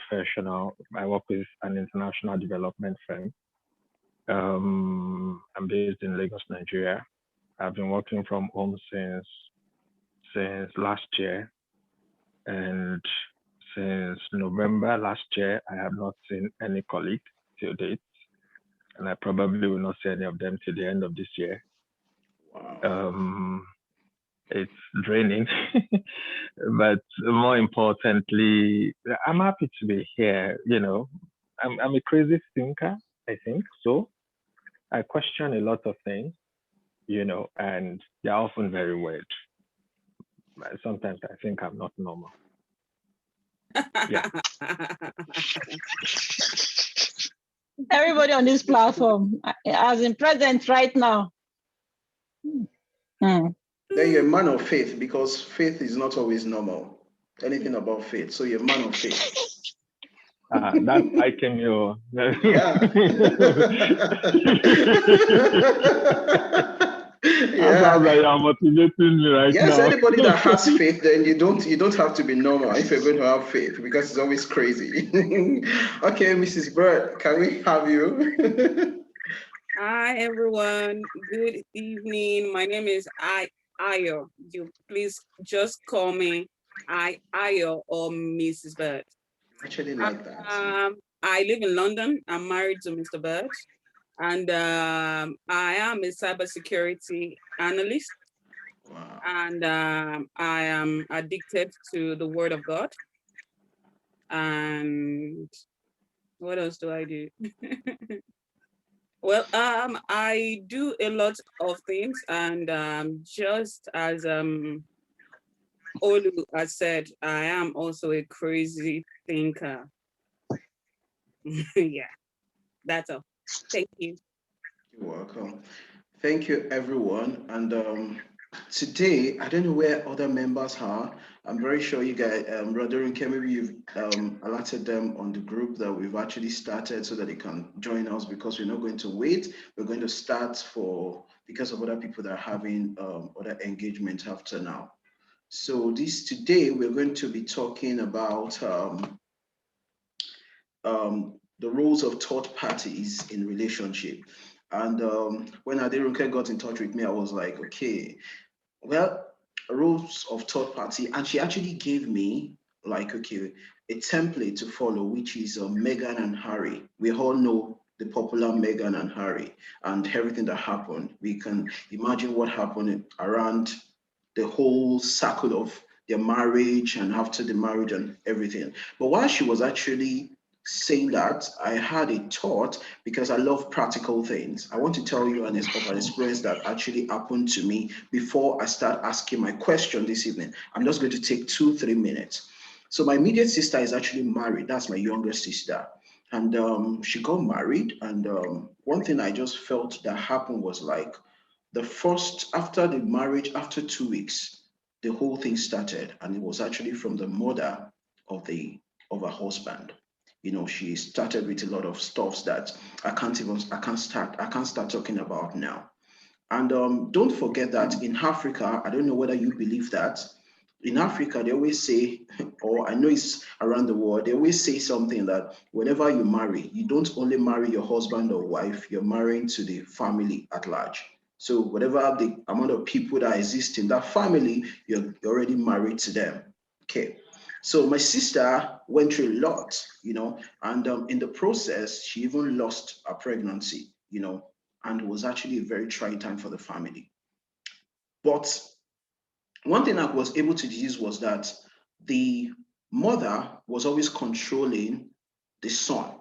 professional. I work with an international development firm. I'm based in Lagos, Nigeria. I've been working from home since last year, and since November last year, I have not seen any colleague till date, and I probably will not see any of them till the end of this year. Wow. Um, it's draining, but more importantly, I'm happy to be here. I'm a crazy thinker, I think. So I question a lot of things, and they're often very weird. Sometimes I think I'm not normal. Yeah. Everybody on this platform, as in present right now. Then you're a man of faith, because faith is not always normal. Anything about faith. So you're a man of faith. That's I came here. Yeah. That sounds like you're motivating me right Yes, now. anybody that has faith, then you don't have to be normal if you're going to have faith, because it's always crazy. Okay, Mrs. Bird, can we have you? Hi everyone. Good evening. My name is Ayo. You please just call me Ayo or Mrs. Bird. Actually like that. I live in London. I'm married to Mr. Bird, and I am a cybersecurity analyst. Wow. And I am addicted to the Word of God. And what else do I do? Well, I do a lot of things, and just as Olu has said, I am also a crazy thinker. Yeah, that's all. Thank you. You're welcome. Thank you, everyone. And today, I don't know where other members are. I'm very sure you guys, Roderick, maybe you've alerted them on the group that we've actually started so that they can join us, because we're not going to wait. We're going to start because of other people that are having other engagement after now. So today, we're going to be talking about the roles of third parties in relationship. And when Aderuke got in touch with me, I was like, okay, well, roles of third party. And she actually gave me like, okay, a template to follow, which is Meghan and Harry. We all know the popular Meghan and Harry and everything that happened. We can imagine what happened around the whole circle of their marriage and after the marriage and everything. But while she was actually saying that, I had a thought, because I love practical things. I want to tell you an experience that actually happened to me before I start asking my question this evening. I'm just going to take 2-3 minutes. So my immediate sister is actually married. That's my younger sister. And she got married. And one thing I just felt that happened was like, after the marriage, after 2 weeks, the whole thing started. And it was actually from the mother of her husband. She started with a lot of stuffs that I can't start talking about now. And don't forget that in Africa, I don't know whether you believe that, in Africa, they always say, or I know it's around the world, they always say something that whenever you marry, you don't only marry your husband or wife, you're marrying to the family at large. So whatever the amount of people that exist in that family, you're already married to them. Okay. So my sister went through a lot, and in the process, she even lost her pregnancy, and it was actually a very trying time for the family. But one thing I was able to deduce was that the mother was always controlling the son.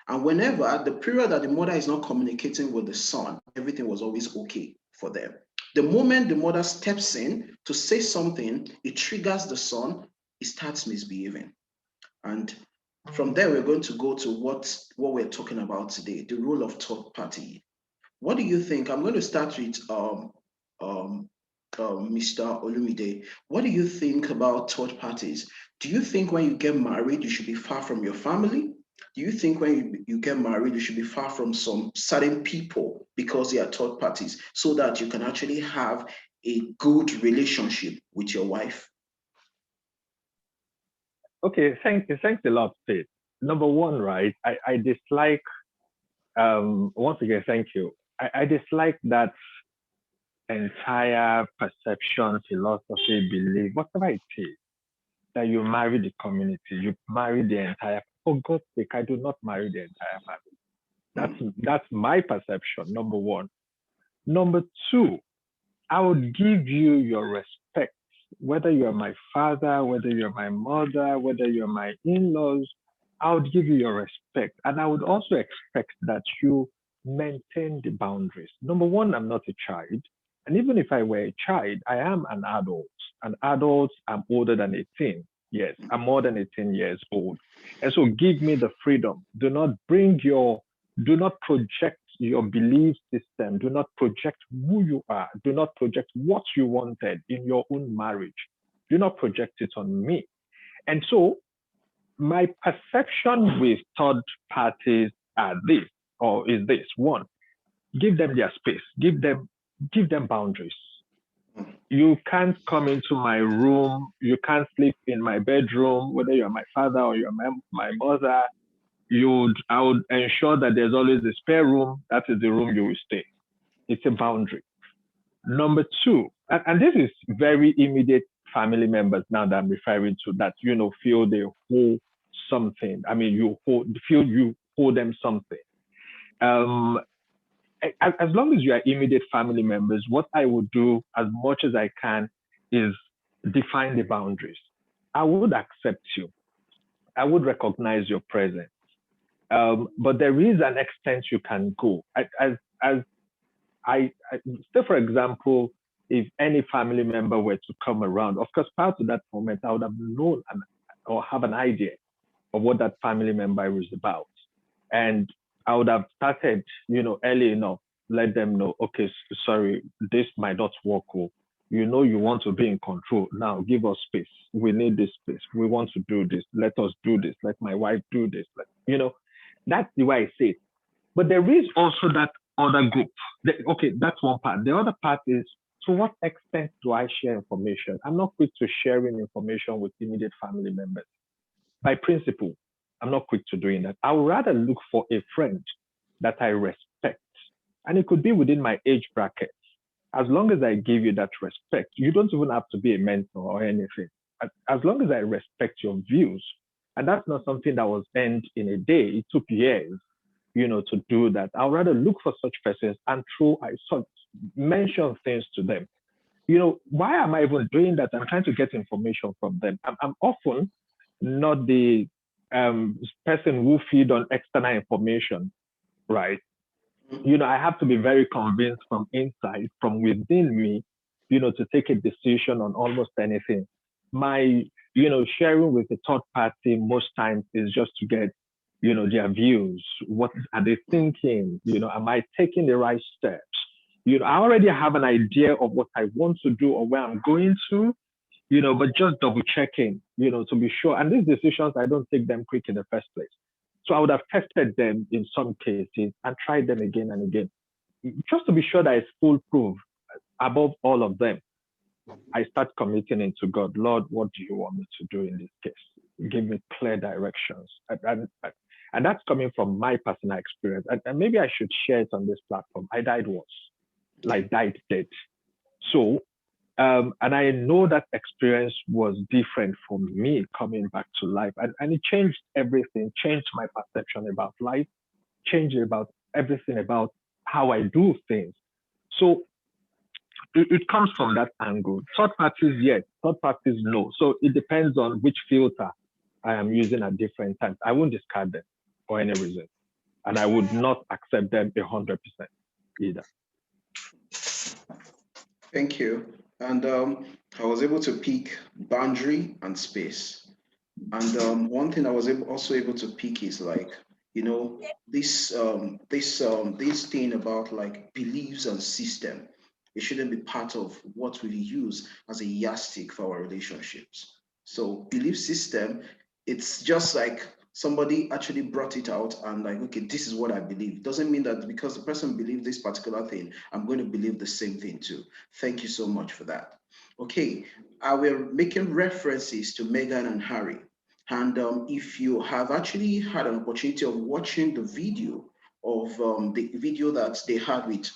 And whenever the period that the mother is not communicating with the son, everything was always okay for them. The moment the mother steps in to say something, it triggers the son, he starts misbehaving. And from there, we're going to go to what we're talking about today, the role of third party. What do you think? I'm going to start with Mr. Olumide. What do you think about third parties? Do you think when you get married, you should be far from your family? Do you think when you get married, you should be far from some certain people because they are third parties, so that you can actually have a good relationship with your wife? Okay, thanks a lot, Faith. number one, right? I dislike, once again, thank you. I dislike that entire perception, philosophy, belief, whatever it is, that you marry the community, you marry the entire. For God's sake, I do not marry the entire family. That's my perception. Number one. Number two, I would give you your respect, whether you're my father, whether you're my mother, whether you're my in-laws. I would give you your respect, and I would also expect that you maintain the boundaries. Number one, I'm not a child. And even if I were a child, I am an adult. An adult, I'm older than 18. Yes, I'm more than 18 years old. And so give me the freedom. Do not project your belief system. Do not project who you are. Do not project what you wanted in your own marriage. Do not project it on me. And so my perception with third parties are this, or is this: one, give them their space, give them boundaries. You can't come into my room, you can't sleep in my bedroom, whether you're my father or you're my mother. I would ensure that there's always a spare room. That is the room you will stay. It's a boundary. Number two, and this is very immediate family members now that I'm referring to, that feel they hold something. I mean, you hold them something. As long as you are immediate family members, what I would do as much as I can is define the boundaries. I would accept you. I would recognize your presence. But there is an extent you can go. As I say, for example, if any family member were to come around, of course, prior to that moment, I would have known or have an idea of what that family member was about. And I would have started, early enough, let them know, okay, sorry, this might not work. You want to be in control. Now give us space. We need this space. We want to do this. Let us do this. Let my wife do this. That's the way I say it. But there is also that other group. Okay, that's one part. The other part is, to what extent do I share information? I'm not quick to sharing information with immediate family members. By principle, I'm not quick to doing that. I would rather look for a friend that I respect. And it could be within my age bracket. As long as I give you that respect, you don't even have to be a mentor or anything. As long as I respect your views, and that's not something that was earned in a day. It took years, to do that. I'd rather look for such persons and mention things to them. Why am I even doing that? I'm trying to get information from them. I'm often not the person who feed on external information, right? I have to be very convinced from inside, from within me, to take a decision on almost anything. My, sharing with the third party most times is just to get, their views. What are they thinking? Am I taking the right steps? I already have an idea of what I want to do or where I'm going to, but just double checking, to be sure. And these decisions, I don't take them quick in the first place. So I would have tested them in some cases and tried them again and again, just to be sure that it's foolproof. Above all of them, I start committing into God. Lord, what do you want me to do in this case? Give me clear directions. And that's coming from my personal experience. And maybe I should share it on this platform. I died once, died dead. So, and I know that experience was different for me coming back to life. And it changed everything, changed my perception about life, changed about everything about how I do things. So it comes from that angle. Third parties, yes. Third parties, no. So it depends on which filter I am using at different times. I won't discard them for any reason. And I would not accept them 100% either. Thank you. And I was able to pick boundary and space. And one thing I was also able to pick is this thing about beliefs and system. It shouldn't be part of what we use as a yardstick for our relationships. So belief system, it's just somebody actually brought it out and okay, this is what I believe. Doesn't mean that because the person believes this particular thing, I'm going to believe the same thing too. Thank you so much for that. Okay, I will making references to Meghan and Harry. And if you have actually had an opportunity of watching the video that they had with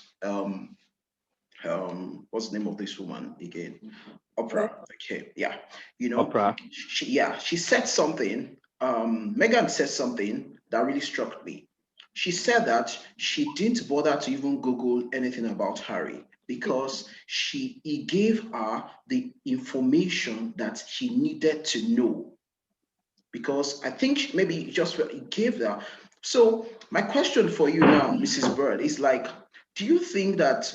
what's the name of this woman again? Oprah. Okay, yeah. Oprah. She said something. Megan said something that really struck me. She said that she didn't bother to even Google anything about Harry because he gave her the information that she needed to know. Because I think maybe just he gave that. So my question for you now, Mrs. Bird, is like, do you think that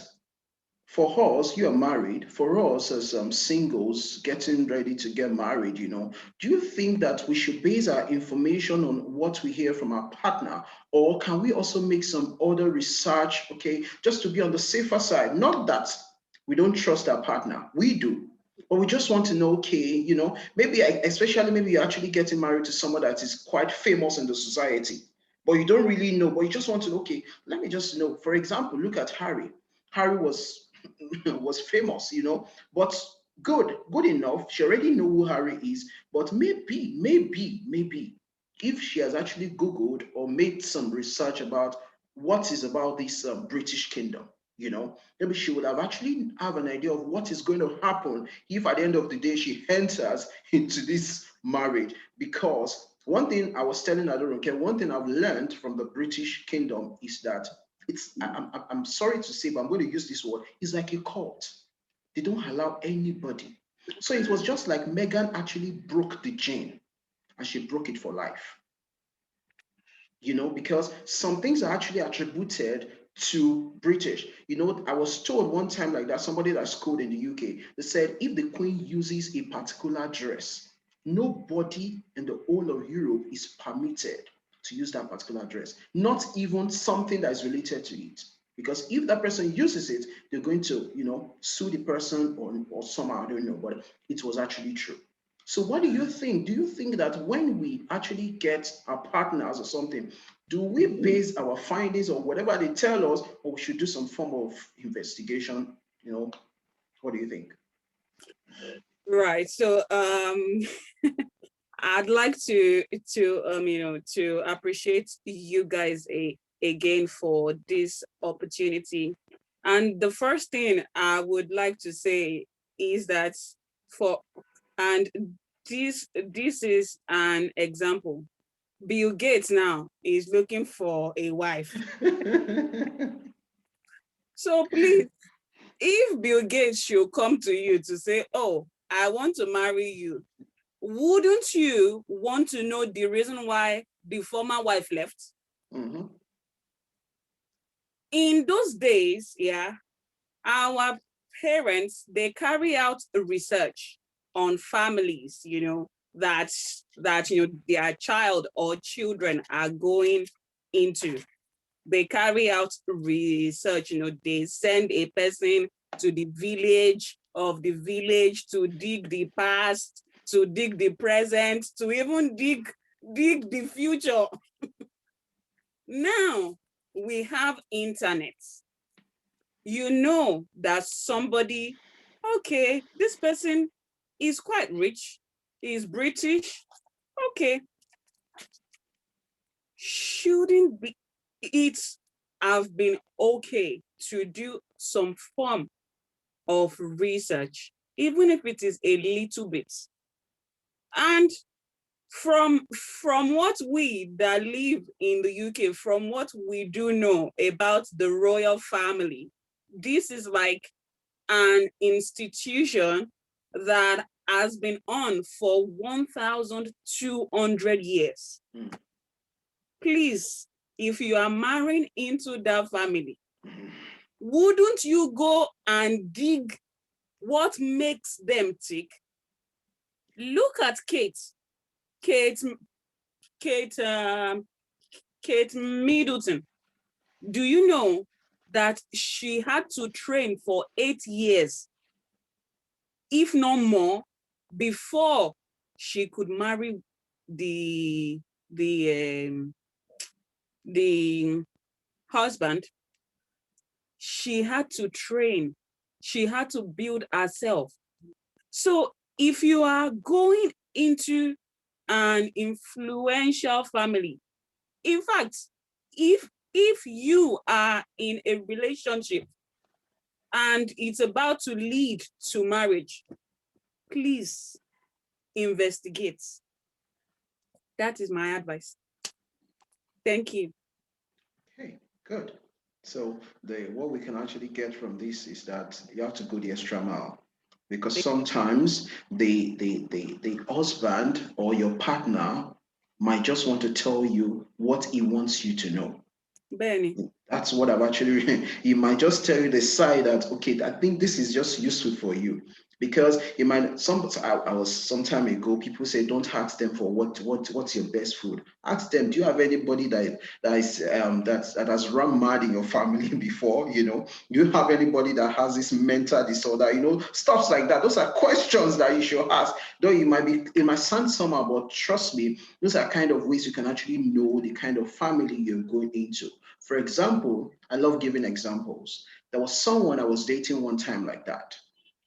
for us, you are married. For us, as singles getting ready to get married, do you think that we should base our information on what we hear from our partner, or can we also make some other research, okay, just to be on the safer side? Not that we don't trust our partner, we do. But we just want to know, okay, maybe, especially maybe you're actually getting married to someone that is quite famous in the society, but you don't really know, but you just want to know, okay, let me just know. For example, look at Harry. Harry was was famous, but good enough. She already know who Harry is, but maybe if she has actually Googled or made some research about what is about this British kingdom, maybe she would have actually have an idea of what is going to happen if at the end of the day she enters into this marriage. Because one thing I was telling Adorunke, one thing I've learned from the British kingdom is that I'm sorry to say, but I'm going to use this word, it's like a cult. They don't allow anybody. So it was just like Meghan actually broke the chain, and she broke it for life. Because some things are actually attributed to British. I was told one time like that, somebody that schooled in the UK, they said if the Queen uses a particular dress, nobody in the whole of Europe is permitted to use that particular dress, not even something that is related to it. Because if that person uses it, they're going to, sue the person or somehow, I don't know, but it was actually true. So what do you think? Do you think that when we actually get our partners or something, do we base our findings on whatever they tell us, or we should do some form of investigation? What do you think? Right. So I'd like to appreciate you guys again for this opportunity. And the first thing I would like to say is that this is an example. Bill Gates now is looking for a wife. So please, if Bill Gates should come to you to say, oh, I want to marry you, wouldn't you want to know the reason why the former wife left? Mm-hmm. In those days, our parents, they carry out research on families, that their child or children are going into. They carry out research, they send a person to the village of the village to dig the past, to dig the present, to even dig the future. Now we have internet. You know that somebody, okay, this person is quite rich, is British, okay. Shouldn't be it have been okay to do some form of research, even if it is a little bit? And from what we that live in the UK, from what we do know about the royal family, this is like an institution that has been on for 1,200 years. Please, if you are marrying into that family, wouldn't you go and dig what makes them tick? Look at Kate Middleton. Do you know that she had to train for 8 years, if not more, before she could marry the husband? She had to train. She had to build herself. So if you are going into an influential family. In fact, if you are in a relationship and it's about to lead to marriage, please investigate. That is my advice. Thank you. Okay, good. So what we can actually get from this is that you have to go the extra mile, because sometimes the husband or your partner might just want to tell you what he wants you to know. Benny. That's what I've actually, he might just tell you the side that, okay, I think this is just useful for you. Because he might, I was some time ago, people say, don't ask them for what's your best food. Ask them, do you have anybody that has run mad in your family before? You know, do you have anybody that has this mental disorder? You know, stuff like that. Those are questions that you should ask. Though it might sound somehow, but trust me, those are kind of ways you can actually know the kind of family you're going into. For example, I love giving examples. There was someone I was dating one time like that.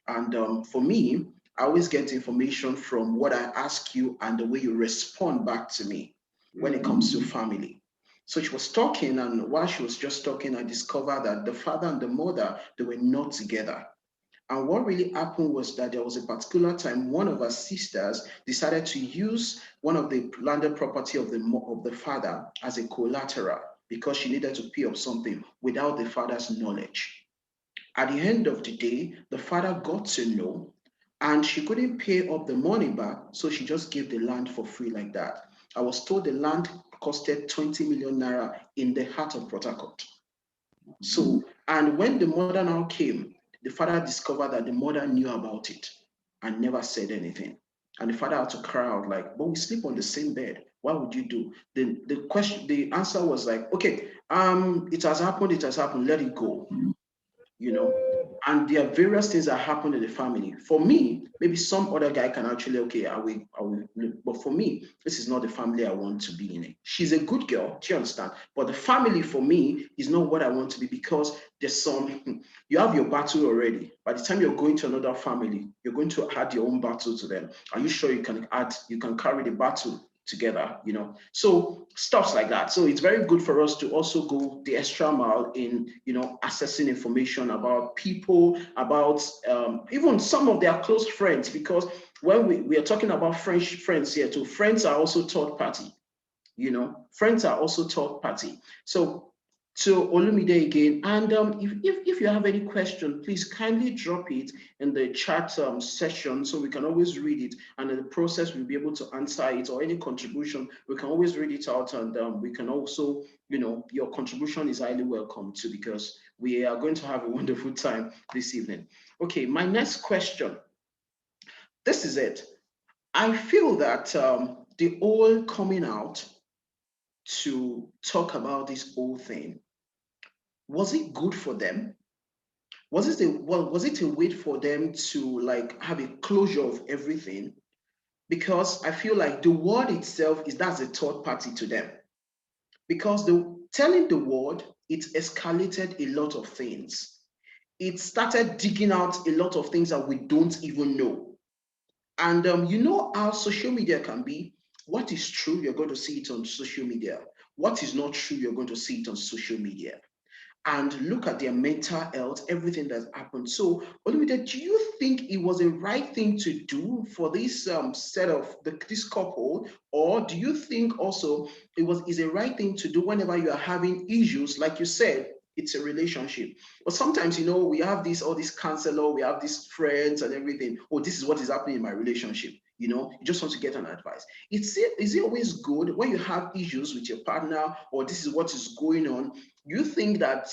And for me, I always get information from what I ask you and the way you respond back to me when it comes to family. So she was talking, and while she was just talking, I discovered that the father and the mother, they were not together. And what really happened was that there was a particular time one of her sisters decided to use one of the landed property of the father as a collateral because she needed to pay up something without the father's knowledge. At the end of the day, the father got to know, and she couldn't pay up the money back, so she just gave the land for free like that. I was told the land costed 20 million naira in the heart of Port Harcourt. So, and when the mother now came, the father discovered that the mother knew about it and never said anything. And the father had to cry out like, but we sleep on the same bed. What would you do? The answer was like, okay, it has happened, let it go. You know, and there are various things that happen in the family. For me, maybe some other guy can actually, okay, I will, but for me, this is not the family I want to be in. She's a good girl, do you understand? But the family for me is not what I want to be, because there's you have your battle already. By the time you're going to another family, you're going to add your own battle to them. Are you sure you can carry the battle together, you know? So stuff like that. So it's very good for us to also go the extra mile in, you know, accessing information about people, about even some of their close friends, because when we are talking about friends here too, friends are also third party, you know, friends are also third party. So Olumide again, and if you have any question, please kindly drop it in the chat session so we can always read it, and in the process we'll be able to answer it, or any contribution we can always read it out, and we can also, you know, your contribution is highly welcome too, because we are going to have a wonderful time this evening. Okay, my next question. This is it. I feel that the whole coming out to talk about this whole thing, was it good for them? Was it a way for them to like have a closure of everything? Because I feel like the word itself that's a third party to them. Because telling the word, it escalated a lot of things. It started digging out a lot of things that we don't even know. And you know how social media can be. What is true, you're going to see it on social media. What is not true, you're going to see it on social media. And look at their mental health, everything that's happened. So, Olumide, do you think it was a right thing to do for this this couple, or do you think also is a right thing to do whenever you are having issues, like you said, it's a relationship? But sometimes, you know, we have all these counselor, we have these friends and everything. Oh, this is what is happening in my relationship. You know, you just want to get an advice. Is it always good when you have issues with your partner, or this is what is going on? You think that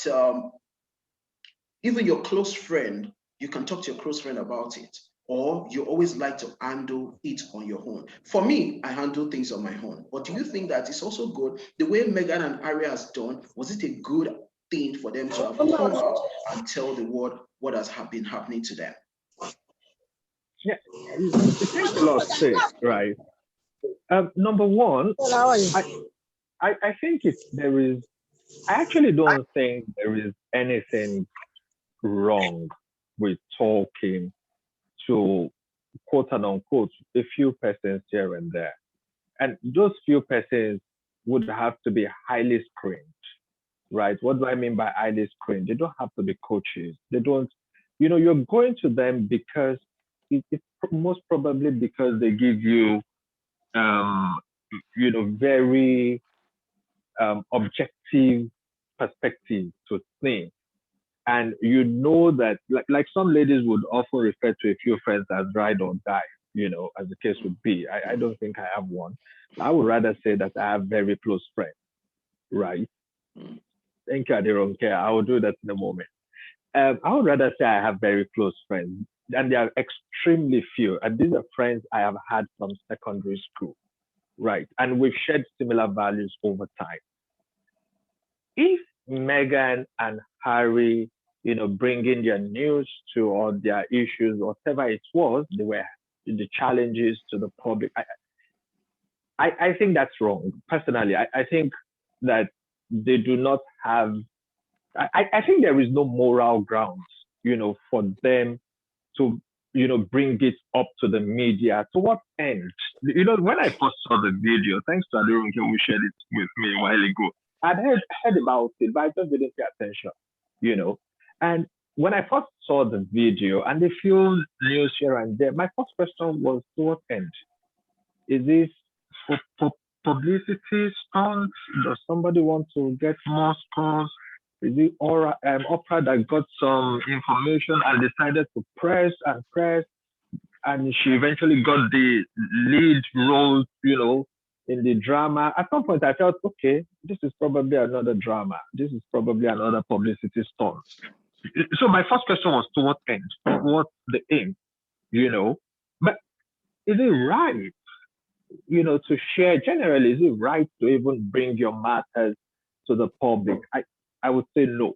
even your close friend, you can talk to your close friend about it, or you always like to handle it on your own? For me, I handle things on my own. But do you think that it's also good the way Meghan and Harry has done? Was it a good thing for them to have come out and tell the world what has been happening to them? Yeah, it makes a lot of sense, right? Number one, I think I actually don't think there is anything wrong with talking to, quote and unquote, a few persons here and there. And those few persons would have to be highly screened, right? What do I mean by highly screened? They don't have to be coaches. They don't, you're going to them because it's most probably because they give you, um, very objective perspective to things. And that, like some ladies would often refer to a few friends as ride or die, as the case would be. I don't think I have one. I would rather say that I have very close friends, right? Thank you, Adironke. I will do that in a moment. I would rather say I have very close friends, and they are extremely few. And these are friends I have had from secondary school, right? And we've shared similar values over time. If Meghan and Harry, bringing their news to or their issues, whatever it was, they were the challenges to the public. I think that's wrong. Personally, I think that they do not have. I think there is no moral grounds, for them to, bring it up to the media. To what end? When I first saw the video, thanks to Adirunke who shared it with me a while ago, I'd heard about it, but I just didn't pay attention, And when I first saw the video and the few news here and there, my first question was, to what end? Is this for publicity stunts? Does somebody want to get more scores? Is it Oprah that got some information and decided to press, and she eventually got the lead role, in the drama? At some point, I felt, okay, this is probably another drama. This is probably another publicity stunt. So my first question was, to what end? What's the aim? But is it right, to share generally? Is it right to even bring your matters to the public? I would say no.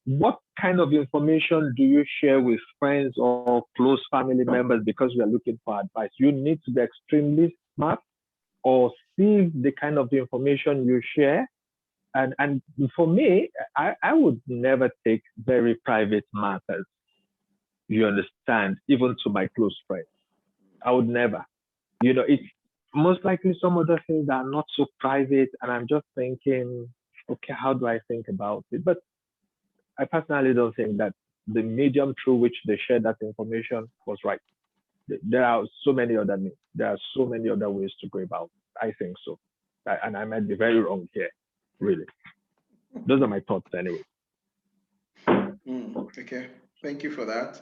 What kind of information do you share with friends or close family members because we are looking for advice? You need to be extremely smart or see the kind of information you share. And for me, I would never take very private matters, you understand, even to my close friends. I would never. It's most likely some other things that are not so private, and I'm just thinking, okay, how do I think about it? But I personally don't think that the medium through which they shared that information was right. There are so many other means. There are so many other ways to go about it. I think so. And I might be very wrong here, really. Those are my thoughts anyway. Okay, thank you for that.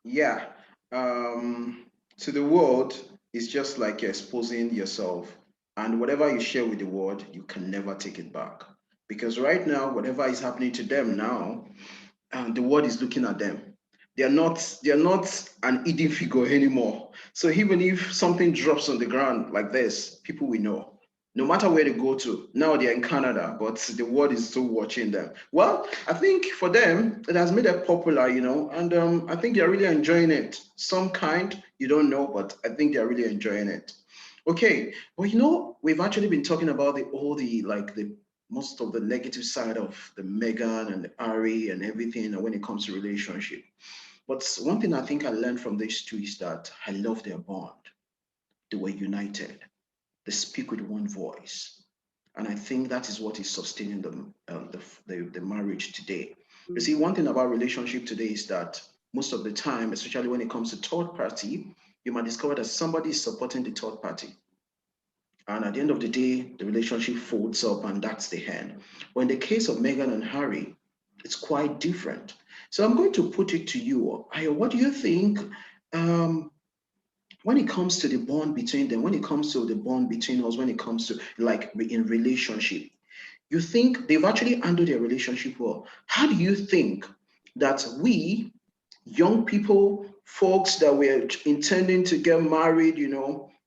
Yeah, to the world, it's just like you're exposing yourself. And whatever you share with the world, you can never take it back. Because right now, whatever is happening to them now, the world is looking at them. They are not an hidden figure anymore. So even if something drops on the ground like this, people will know. No matter where they go to. Now they're in Canada, but the world is still watching them. Well, I think for them, it has made them popular, and I think they're really enjoying it. Some kind, you don't know, but I think they're really enjoying it. Okay, well, we've actually been talking about most of the negative side of the Meghan and the Harry and everything when it comes to relationship. But one thing I think I learned from these two is that I love their bond. They were united. They speak with one voice. And I think that is what is sustaining the marriage today. You see, one thing about relationship today is that most of the time, especially when it comes to third party, you might discover that somebody is supporting the third party. And at the end of the day, the relationship folds up and that's the end. But in the case of Meghan and Harry, it's quite different. So I'm going to put it to you, Ayo, what do you think when it comes to the bond between them, when it comes to the bond between us, when it comes to in relationship, you think they've actually handled their relationship well? How do you think that we, young people, folks that were intending to get married,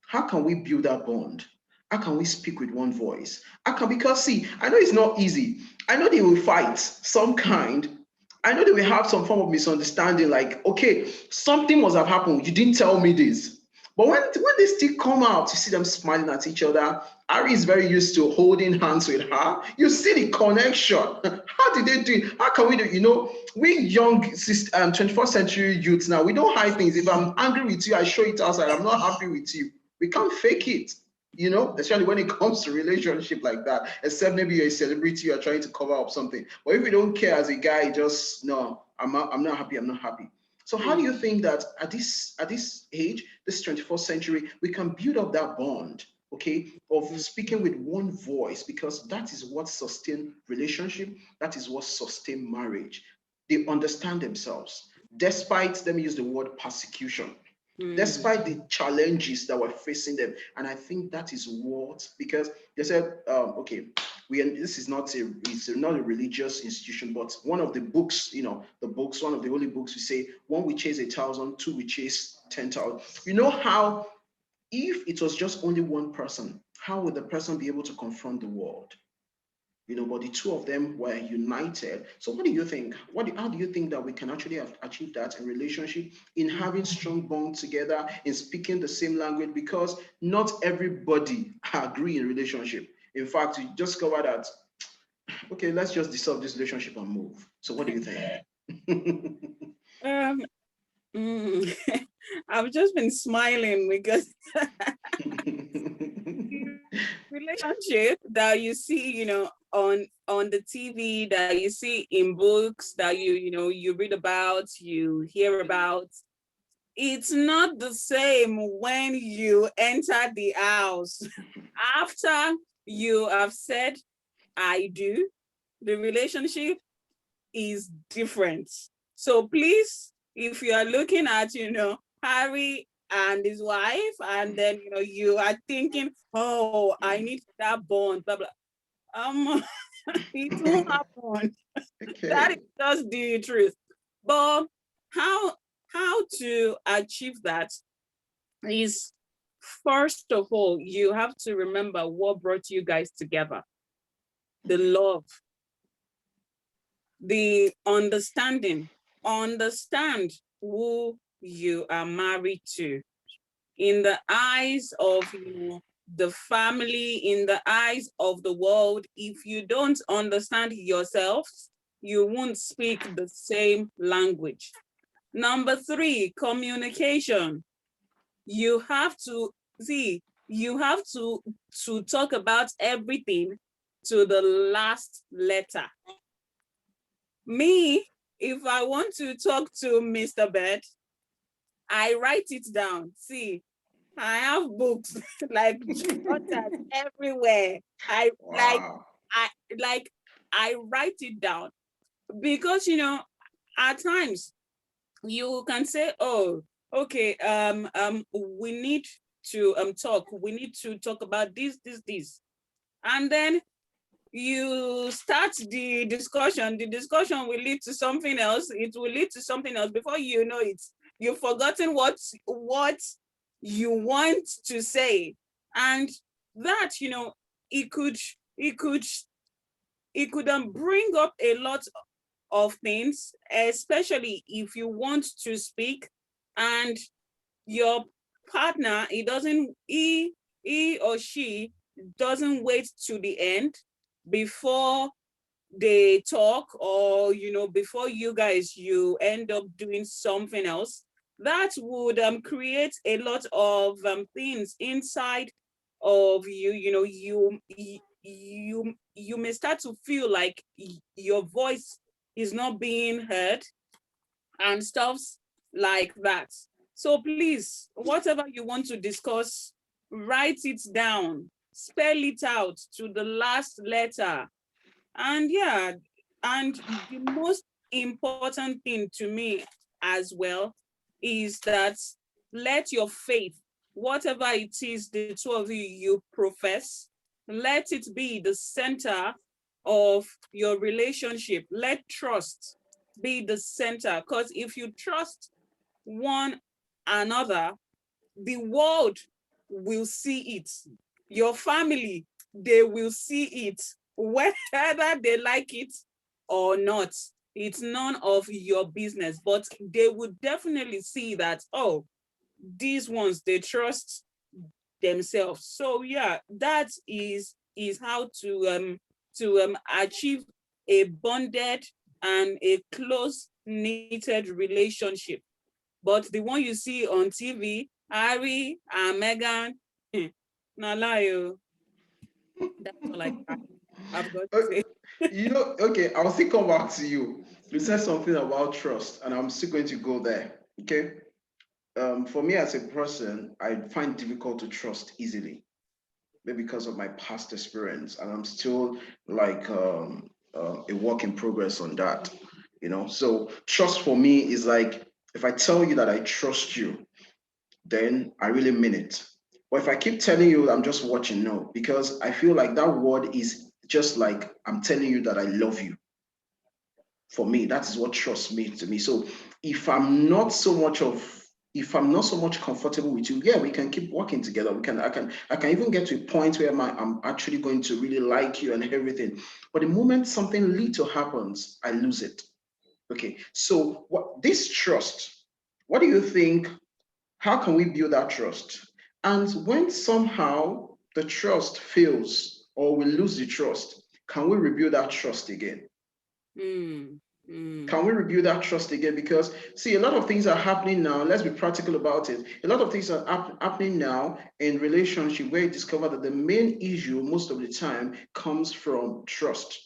how can we build that bond? How can we speak with one voice? Because see, I know it's not easy. I know they will fight some kind. I know they will have some form of misunderstanding, like, okay, something must have happened. You didn't tell me this. But when they still come out, you see them smiling at each other. Harry is very used to holding hands with her. You see the connection. How did they do it? How can we do it? We young 21st century youths now, we don't hide things. If I'm angry with you, I show it outside. I'm not happy with you. We can't fake it. you know, especially when it comes to relationship like that, except maybe you're a celebrity, you're trying to cover up something. But if you don't care as a guy, just no, I'm not happy, I'm not happy. So how do you think that at this age, this 21st century, we can build up that bond, okay, of speaking with one voice, because that is what sustain relationship, that is what sustain marriage. They understand themselves, despite, let me use the word persecution, despite the challenges that were facing them. And I think that is what, because they said, okay, this is not it's not a religious institution, but one of the books, you know, the books, one of the holy books, we say, one we chase 1,000, two we chase 10,000. You know how, if it was just only one person, how would the person be able to confront the world? You know, but the two of them were united. So what do you think? How do you think that we can actually achieve that in relationship, in having strong bond together, in speaking the same language? Because not everybody agree in relationship. In fact, you just cover that, okay, let's just dissolve this relationship and move. So what do you think? Um, mm, I've just been smiling because relationship that you see, you know, on the TV, that you see in books, that you know, you read about, you hear about, it's not the same when you enter the house. After you have said I do, the relationship is different. So please, if you are looking at, you know, Harry and his wife, and then, you know, you are thinking, oh, I need that bond, blah, blah. It won't happen. That is Okay. just the truth. But how how to achieve that is, first of all, you have to remember what brought you guys together. The love, the understanding. Understand who you are married to. In the eyes of, you know, the family, in the eyes of the world, if you don't understand yourself, you won't speak the same language. Number three, communication. You have to see, you have to talk about everything to the last letter. Me, if I want to talk to Mr. Bed, I write it down. See, I have books like jotters everywhere. Wow. I like I write it down, because, you know, at times you can say, oh, okay, we need to talk. We need to talk about this. And then you start the discussion. The discussion will lead to something else. It will lead to something else. Before you know it, you've forgotten what you want to say. And that, you know, it could it could it could bring up a lot of things, especially if you want to speak and your partner, he or she doesn't wait to the end before they talk, or, you know, before you guys, you end up doing something else. That would create a lot of things inside of you. You know, you may start to feel like your voice is not being heard, and stuffs like that. So please, whatever you want to discuss, write it down, spell it out to the last letter. And yeah, and the most important thing to me as well is that, let your faith, whatever it is the two of you profess, let it be the center of your relationship. Let trust be the center, because if you trust one another, the world will see it. Your family, they will see it, whether they like it or not. It's none of your business, but they would definitely see that, oh, these ones, they trust themselves. So yeah, that is how to achieve a bonded and a close knitted relationship. But the one you see on TV, Harry and Meghan, Nah, lie, oh. That's all I've got to Uh, say. okay, I'll still come back to you. You said something about trust, and I'm still going to go there. Okay. For me as a person, I find it difficult to trust easily, maybe because of my past experience, and I'm still like a work in progress on that. So trust for me is like, if I tell you that I trust you, then I really mean it. But if I keep telling you I'm just watching, no, because I feel like that word is just like I'm telling you that I love you. For me, that is what trust means to me. So if I'm not so much of if I'm not so much comfortable with you, yeah, we can keep working together. I can even get to a point where I'm actually going to really like you and everything. But the moment something little happens, I lose it. Okay. So this trust, what do you think? How can we build that trust? And when somehow the trust fails or we lose the trust, can we rebuild that trust again? Mm, mm, Can we rebuild that trust again? Because see, a lot of things are happening now. Let's be practical about it. A lot of things are happening now in relationship where you discover that the main issue most of the time comes from trust.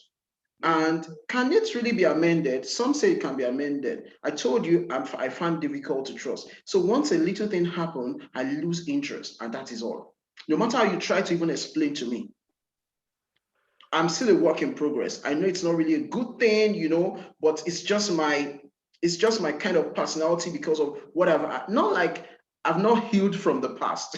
mm, And can it really be amended? Some say it can be amended. I told you I find difficult to trust. So once a little thing happens, I lose interest, and that is all. No matter how you try to even explain to me, I'm still a work in progress. I know it's not really a good thing, but it's just my kind of personality because of what I've not like I've not healed from the past.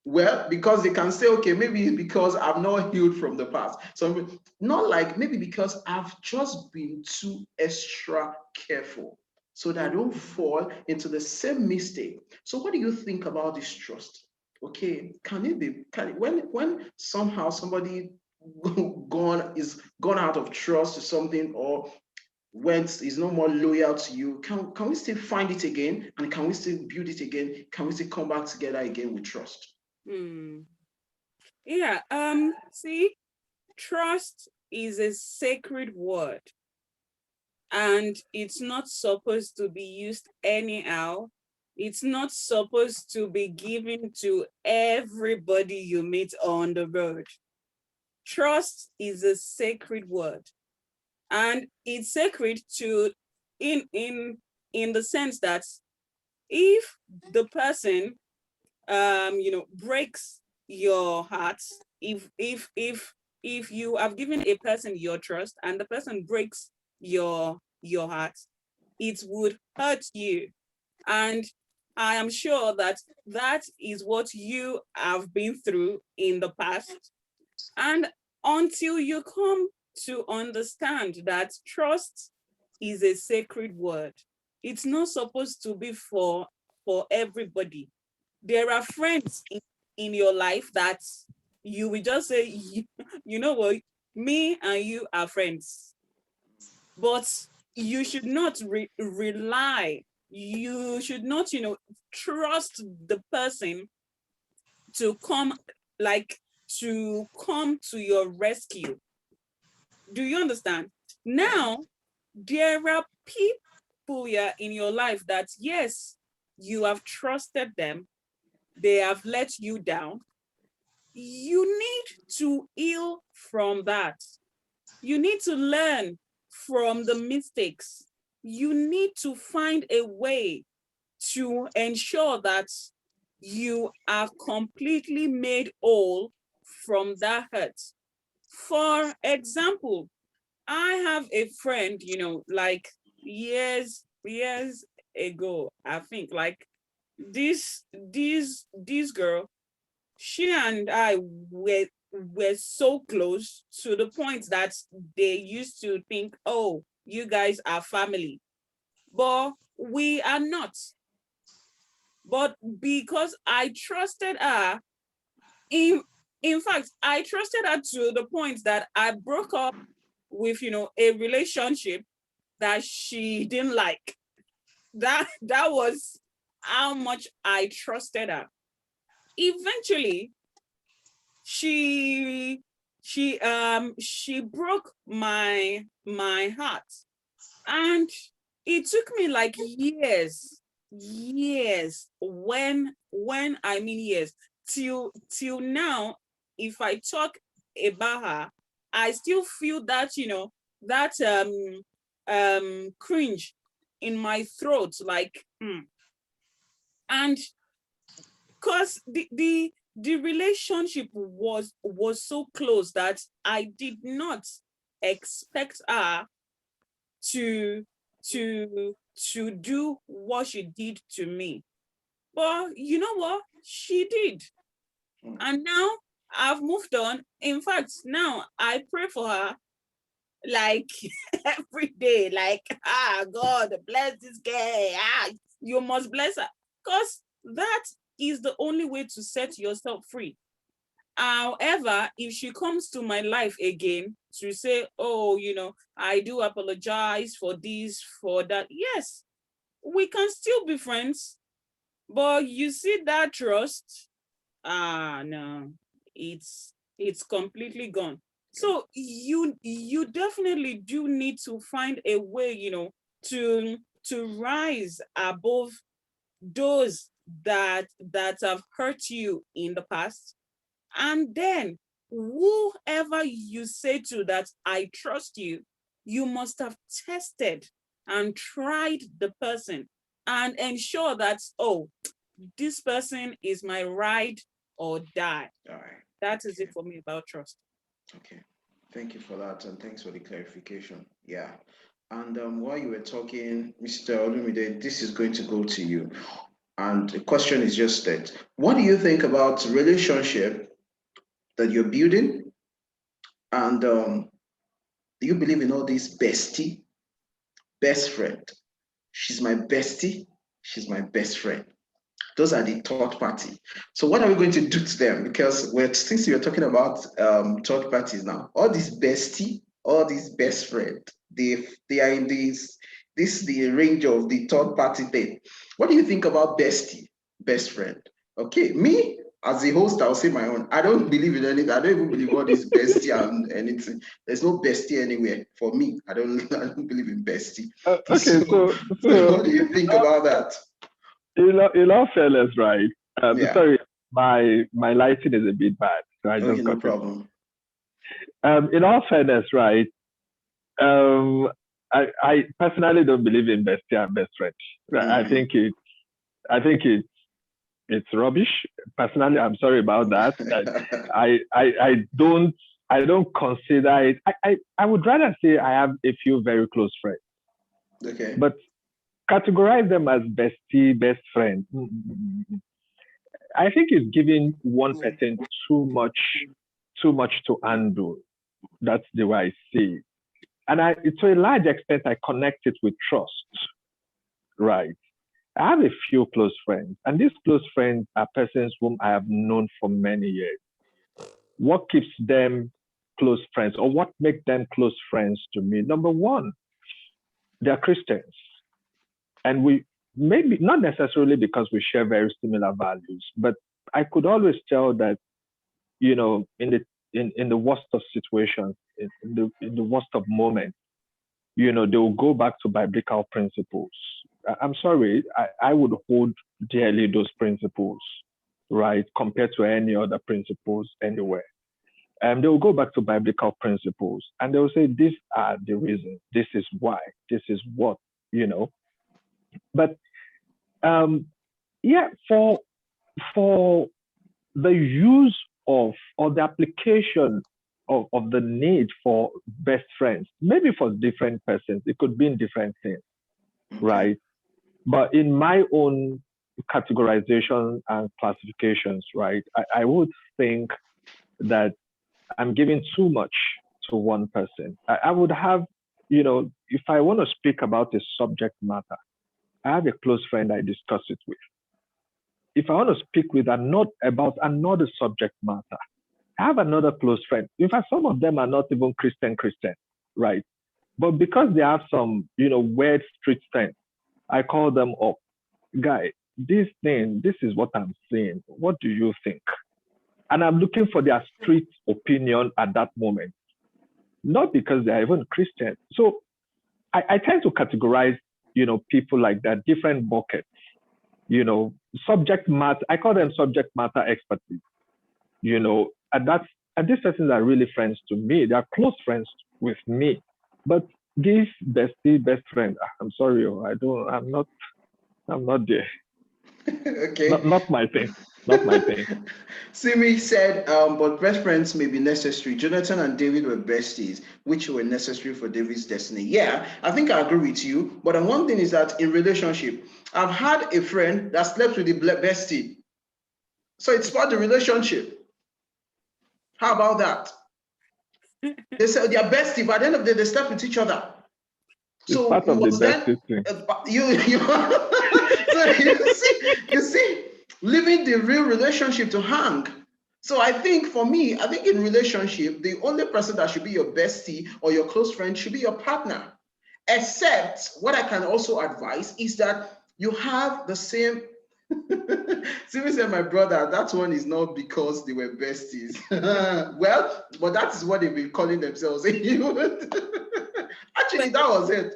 Well, because they can say, okay, maybe it's because I've not healed from the past. So not like maybe because I've just been too extra careful so that I mm. don't fall into the same mistake. So what do you think about this trust? Okay, when somehow somebody gone out of trust to something, or when is no more loyal to you, can we still find it again, and can we still build it again? Can we still come back together again with trust? Mm. Yeah, see, trust is a sacred word, and it's not supposed to be used anyhow. It's not supposed to be given to everybody you meet on the road. Trust is a sacred word, and it's sacred to in the sense that if the person breaks your heart, if you have given a person your trust and the person breaks your heart, it would hurt you. And I am sure that that is what you have been through in the past. And until you come to understand that trust is a sacred word, it's not supposed to be for everybody. There are friends in your life that you will just say, you know what, me and you are friends. But you should not rely, you should not, trust the person to come, like, to come to your rescue. Do you understand? Now, there are people here in your life that, yes, you have trusted them, they have let you down. You need to heal from that. You need to learn from the mistakes. You need to find a way to ensure that you are completely made whole from that hurt. For example, I have a friend, like years ago, I think, like this girl, she and I were so close to the point that they used to think, oh, you guys are family. But we are not. But because I trusted her, in in fact, I trusted her to the point that I broke up with, a relationship that she didn't like. That was how much I trusted her. Eventually, she she broke my heart, and it took me like years, when I mean years, till now, if I talk about her, I still feel that, that cringe in my throat, like, and because the relationship was so close that I did not expect her to do what she did to me. But you know what? She did. And now I've moved on. In fact, now I pray for her like every day, like, God bless this girl. You must bless her. Because that is the only way to set yourself free. However, if she comes to my life again to say, oh, I do apologize for this, for that, yes, we can still be friends. But you see that trust, no, it's completely gone. So you definitely do need to find a way, to rise above those that have hurt you in the past. And then whoever you say to that, I trust you, you must have tested and tried the person and ensure that, oh, this person is my ride or die. All right. That is it for me about trust. Okay. Thank you for that, and thanks for the clarification. Yeah. And while you were talking, Mr. Olumide, this is going to go to you. And the question is just that, what do you think about relationship that you're building? And do you believe in all this bestie, best friend? She's my bestie, she's my best friend. Those are the third party. So what are we going to do to them? Because since you're talking about third parties now, all this bestie, all these best friend, they are in this the range of the third party thing. What do you think about bestie, best friend? Okay, me as a host, I'll say my own. I don't believe in anything. I don't even believe what is bestie and anything. There's no bestie anywhere for me. I don't believe in bestie. Okay, so what do you think about that? In all fairness, right? Yeah. Sorry, my lighting is a bit bad, so I Okay, just no got problem. In all fairness, right? I personally don't believe in bestie and best friend. I think it's rubbish. Personally, I'm sorry about that. I don't consider it. I would rather say I have a few very close friends. Okay. But categorize them as bestie, best friend. I think it's giving one person too much to handle. That's the way I see it. And to a large extent, I connect it with trust, right? I have a few close friends, and these close friends are persons whom I have known for many years. What keeps them close friends, or what makes them close friends to me? Number one, they're Christians. And we maybe not necessarily because we share very similar values, but I could always tell that, in the worst of situations, in the worst of moments, they will go back to biblical principles. I'm sorry, I would hold dearly those principles, right, compared to any other principles anywhere. They will go back to biblical principles and they will say, these are the reasons, this is why, this is what, But for the use of or the application of the need for best friends, maybe for different persons, it could be in different things, right? But in my own categorization and classifications, right, I would think that I'm giving too much to one person. I would have, if I want to speak about a subject matter, I have a close friend I discuss it with. If I want to speak with about another subject matter, I have another close friend. In fact, some of them are not even Christian, right? But because they have some, weird street sense, I call them up. Guy, this is what I'm saying. What do you think? And I'm looking for their street opinion at that moment, not because they're even Christian. So I tend to categorize, people like that, different buckets, subject matter. I call them subject matter expertise. And these persons are really friends to me. They are close friends with me. But this best friend, I'm sorry, I'm not there. Okay. Not my thing. Not my thing. Simi said, but best friends may be necessary. Jonathan and David were besties, which were necessary for David's destiny. Yeah, I think I agree with you. But one thing is that in relationship, I've had a friend that slept with the bestie. So it's part of the relationship. How about that? They said they are bestie, but at the end of the day, they slept with each other. So it's part of the bestie thing. So you see, leaving the real relationship to hang. So I think for me, in relationship, the only person that should be your bestie or your close friend should be your partner. Except what I can also advise is that you have the same. Simi said, my brother, that one is not because they were besties. Well, but that is what they've been calling themselves. Actually, that was it.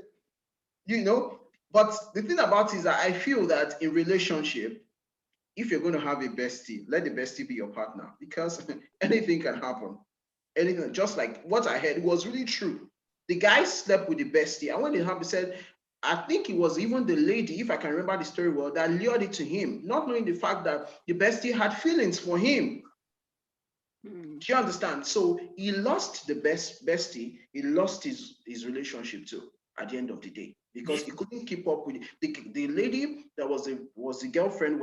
But the thing about it is that I feel that in relationship, if you're going to have a bestie, let the bestie be your partner, because anything can happen. Anything, just like what I heard, it was really true. The guy slept with the bestie, and when it happened, he said, I think it was even the lady, if I can remember the story well, that lured it to him, not knowing the fact that the bestie had feelings for him. Do you understand? So he lost the bestie, he lost his relationship too at the end of the day, because he couldn't keep up with the lady that was the girlfriend,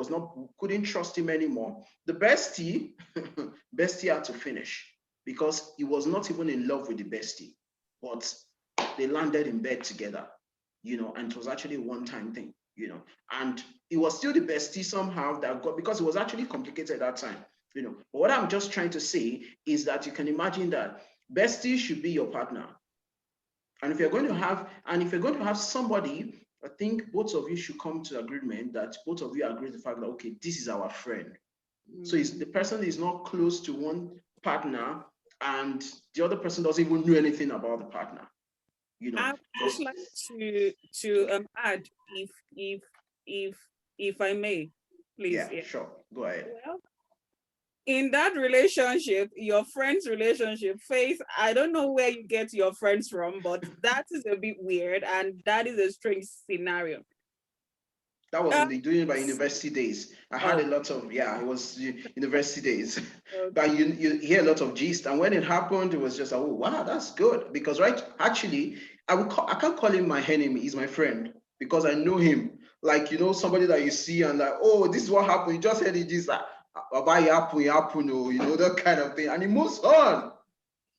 couldn't trust him anymore. The bestie had to finish, because he was not even in love with the bestie, but they landed in bed together, and it was actually a one-time thing, and it was still the bestie somehow that got, because it was actually complicated at that time, But what I'm just trying to say is that you can imagine that bestie should be your partner. And if you're going to have somebody, I think both of you should come to agreement that both of you agree the fact that, okay, this is our friend. So the person is not close to one partner and the other person doesn't even know anything about the partner. I would just like to add, if I may, please. Yeah, sure. Go ahead. Well, in that relationship, your friend's relationship, Faith, I don't know where you get your friends from, but that is a bit weird, and that is a strange scenario. That was doing it by university days. I had a lot of, it was university days. Okay. But you hear a lot of gist, and when it happened, it was just, oh wow, that's good, because actually, I can't call him my enemy. He's my friend, because I know him. Like, somebody that you see and like, oh, this is what happened. You just heard it, this like, that kind of thing, and it moves on.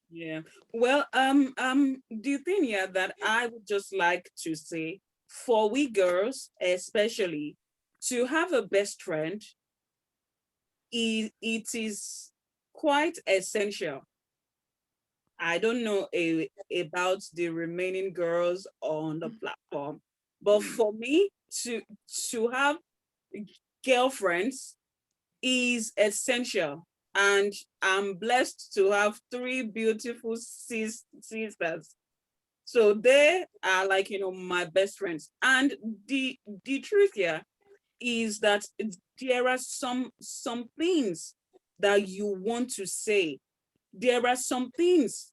Yeah. Well, the thing here that I would just like to say, for we girls especially, to have a best friend, it is quite essential. I don't know about the remaining girls on the platform, but for me to have girlfriends is essential. And I'm blessed to have 3 beautiful sisters. So they are like, my best friends. And the truth here is that there are some things that you want to say. There are some things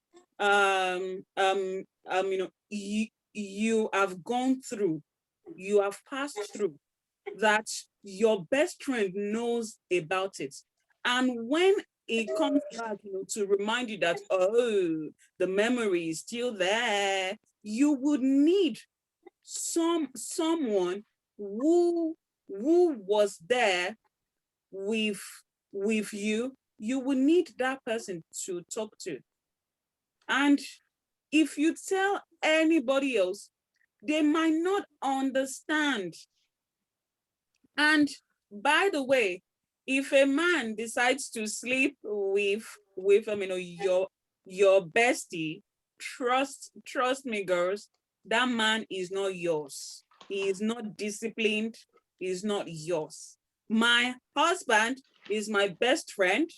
you have gone through, you have passed through, that your best friend knows about it. And when it comes back, to remind you that, oh, the memory is still there, you would need someone who was there with you. You would need that person to talk to. And if you tell anybody else, they might not understand. And by the way, if a man decides to sleep with your bestie, trust me, girls, that man is not yours. He is not disciplined. He is not yours. My husband is my best friend,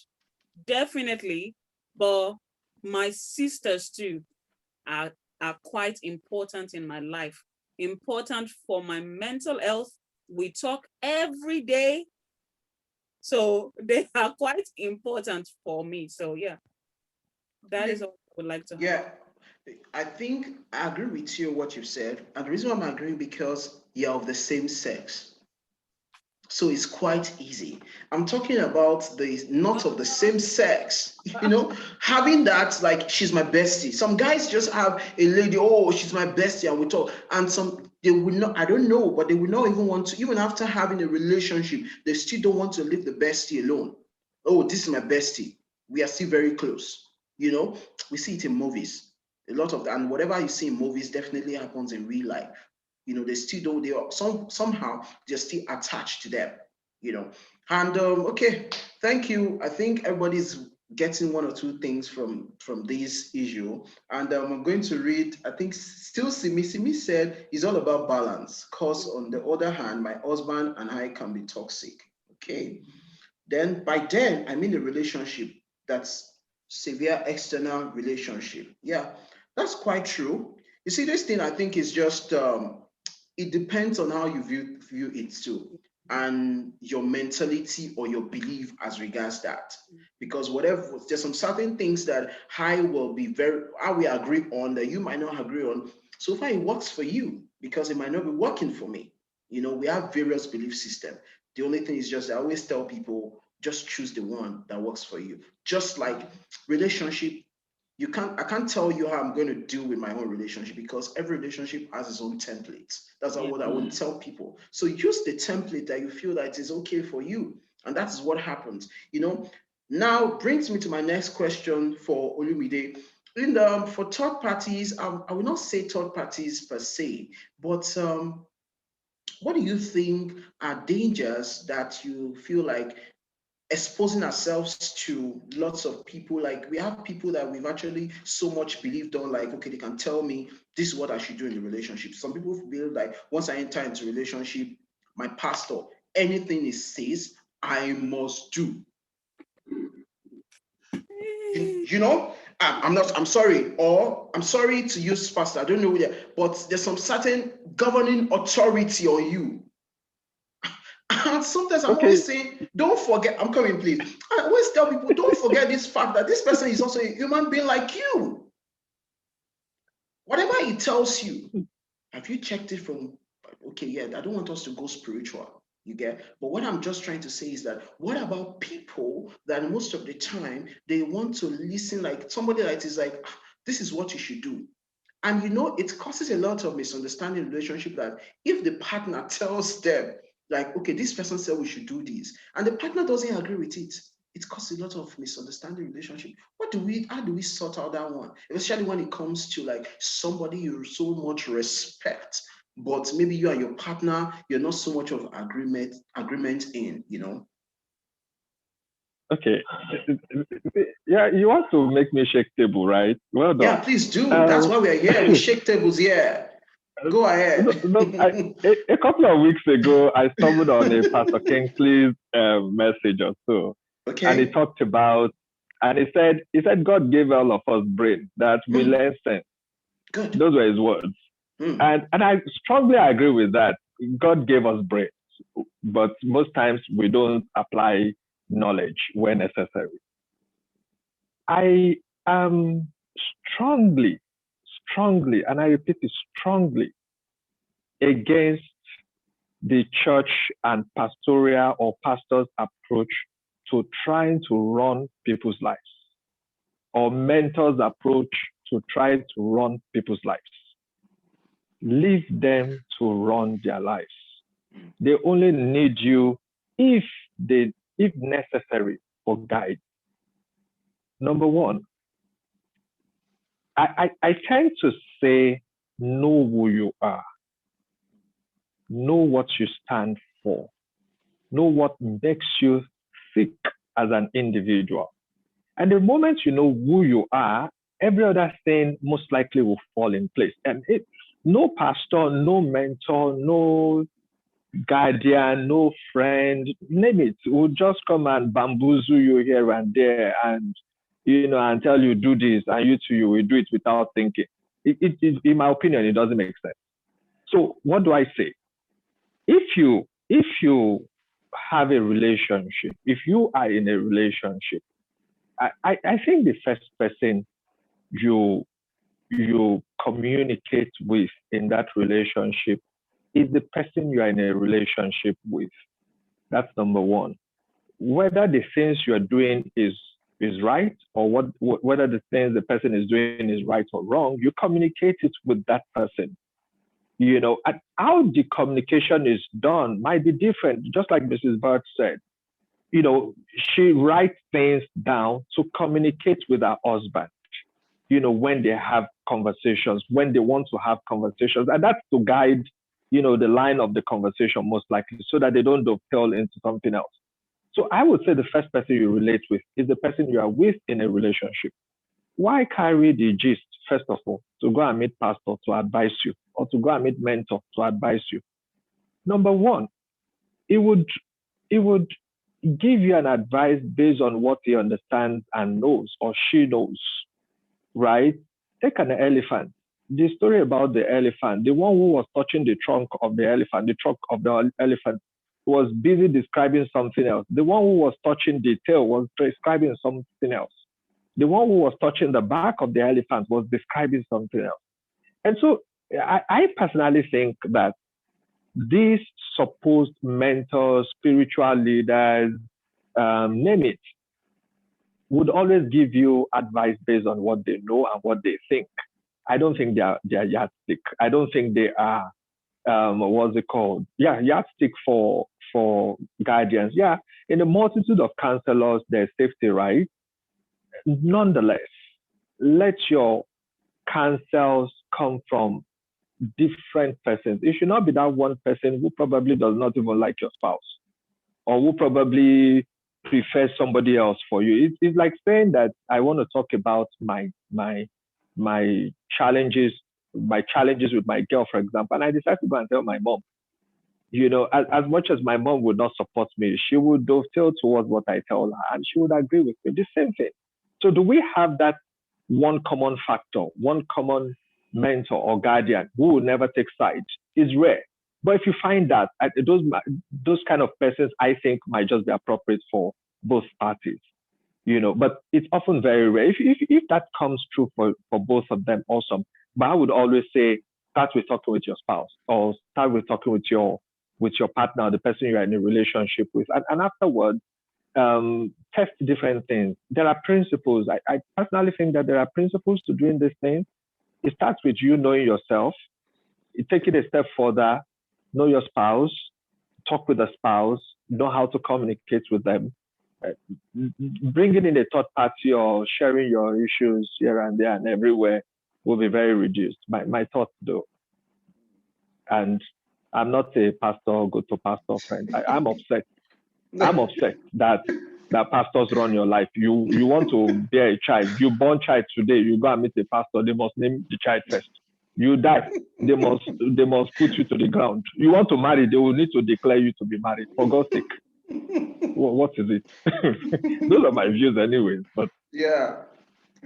definitely, but my sisters too are quite important in my life, important for my mental health, we talk every day. So they are quite important for me. So yeah, that is all I would like to have. Yeah, I think I agree with you what you've said. And the reason why I'm agreeing because you're of the same sex. So it's quite easy. I'm talking about the not of the same sex, having that, like, she's my bestie. Some guys just have a lady, oh, she's my bestie, and we talk. And some, they will not, I don't know, but they will not even want to, even after having a relationship, they still don't want to leave the bestie alone. Oh, this is my bestie. We are still very close. We see it in movies. A lot of that, and whatever you see in movies definitely happens in real life. They still don't, they are somehow they're still attached to them, And okay, thank you. I think everybody's getting one or two things from this issue. And I'm going to read, I think still Simi said it's all about balance. Because on the other hand, my husband and I can be toxic. Okay. Then by then, I mean a relationship that's severe external relationship. Yeah, that's quite true. You see, this thing I think is just it depends on how you view it too, and your mentality or your belief as regards that. Because whatever, there's some certain things that I will be I will agree on that you might not agree on. So far, it works for you because it might not be working for me. We have various belief systems. The only thing is just I always tell people just choose the one that works for you. Just like relationship, I can't tell you how I'm going to deal with my own relationship because every relationship has its own template. That's what I would tell people. So use the template that you feel that is okay for you. And that's what happens. Now brings me to my next question for Olumide. For third parties, I will not say third parties per se, but what do you think are dangers that you feel like exposing ourselves to lots of people? Like, we have people that we've actually so much believed on, like, okay, they can tell me this is what I should do in the relationship. Some people believe like once I enter into a relationship, my pastor, anything he says, I must do. I'm sorry to use pastor, I don't know where, but there's some certain governing authority on you. And sometimes I'm always saying, don't forget, I'm coming, please. I always tell people, don't forget this fact that this person is also a human being like you. Whatever he tells you, have you checked it from, okay, yeah, I don't want us to go spiritual, you get? But what I'm just trying to say is that, what about people that most of the time, they want to listen, like somebody that is like, this is what you should do. And it causes a lot of misunderstanding in relationship that if the partner tells them, like, okay, this person said we should do this, and the partner doesn't agree with it, it causes a lot of misunderstanding in relationship. How do we sort out that one? Especially when it comes to like somebody you so much respect, but maybe you and your partner, you're not so much of agreement in, Okay. Yeah, you want to make me shake table, right? Well done. Yeah, please do. That's why we're here. We shake tables here. Go ahead. A couple of weeks ago, I stumbled on a Pastor Kingsley's message or so. Okay. And he talked about, and he said God gave all of us brain that we learn sense. Good. Those were his words. And I strongly agree with that. God gave us brains, but most times we don't apply knowledge where necessary. I am strongly, and I repeat it, strongly against the church and pastoral or pastor's approach to trying to run people's lives, or mentors' approach to try to run people's lives. Leave them to run their lives. They only need you if necessary for guide. Number one, I tend to say, know who you are. Know what you stand for. Know what makes you thick as an individual. And the moment you know who you are, every other thing most likely will fall in place. And no pastor, no mentor, no guardian, no friend, name it, will just come and bamboozle you here and there and and tell you do this, and you will do it without thinking. In my opinion, it doesn't make sense. So what do I say? If you if you have a relationship, if you are in a relationship, I think the first person you communicate with in that relationship is the person you are in a relationship with. That's number one. Whether the things you are doing is right, or whether the things the person is doing is right or wrong, you communicate it with that person. And how the communication is done might be different. Just like Mrs. Bart said, she writes things down to communicate with her husband. When they have conversations, when they want to have conversations, and that's to guide, the line of the conversation most likely, so that they don't dovetail into something else. So I would say the first person you relate with is the person you are with in a relationship. Why carry the gist, first of all, to go and meet pastor to advise you, or to go and meet mentor to advise you? Number one, it would give you an advice based on what he understands and knows, or she knows, right? Take an elephant. The story about the elephant, the one who was touching the trunk of the elephant was busy describing something else. The one who was touching the tail was describing something else. The one who was touching the back of the elephant was describing something else. And so I personally think that these supposed mentors, spiritual leaders, name it, would always give you advice based on what they know and what they think. I don't think they are yardstick. I don't think they are what's it called? Yeah, yardstick for guardians. Yeah, in a multitude of counselors, there's safety, right? Nonetheless, let your counsels come from different persons. It should not be that one person who probably does not even like your spouse, or who probably prefers somebody else for you. It's like saying that I want to talk about my challenges, with my girl, for example, and I decide to go and tell my mom. As much as my mom would not support me, she would dovetail towards what I tell her, and she would agree with me. The same thing. So do we have that one common factor, one common mentor or guardian who will never take sides? Is rare. But if you find that, those kind of persons, I think, might just be appropriate for both parties. But it's often very rare. If that comes true for both of them, awesome. But I would always say, start with talking with your spouse, or start with talking with your partner, the person you're in a relationship with, and afterwards, test different things. There are principles. I personally think that there are principles to doing these things. It starts with you knowing yourself. You take it a step further, know your spouse, talk with the spouse, know how to communicate with them. Bringing in a third party or sharing your issues here and there and everywhere will be very reduced. My thoughts, though. And I'm not a pastor, go to pastor friend. I'm upset. I'm upset that pastors run your life. You want to bear a child. You born child today. You go and meet a pastor. They must name the child first. You die. They must put you to the ground. You want to marry. They will need to declare you to be married. For God's sake. What is it? Those are my views, anyways. But yeah,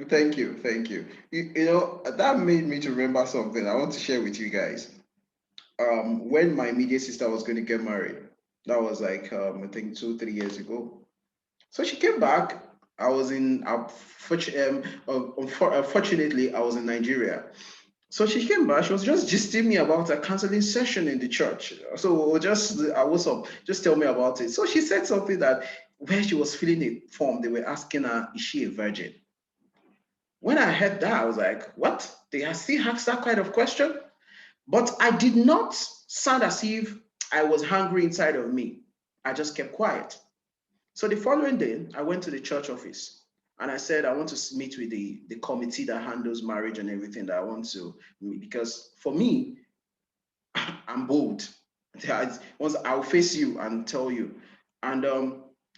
thank you. That made me to remember something I want to share with you guys. When my immediate sister was going to get married, that was like I think 2-3 years ago. So she came back. I was unfortunately I was in Nigeria. So she came back. She was just gisting me about a counseling session in the church. So what's up? Just tell me about it. So she said something that where she was filling a form, they were asking her, is she a virgin? When I heard that, I was like, what? They still asked that kind of question? But I did not sound as if I was hungry inside of me. I just kept quiet. So the following day, I went to the church office. And I said, I want to meet with the committee that handles marriage and everything that I want to meet. Because for me, I'm bold. Once I'll face you and tell you. And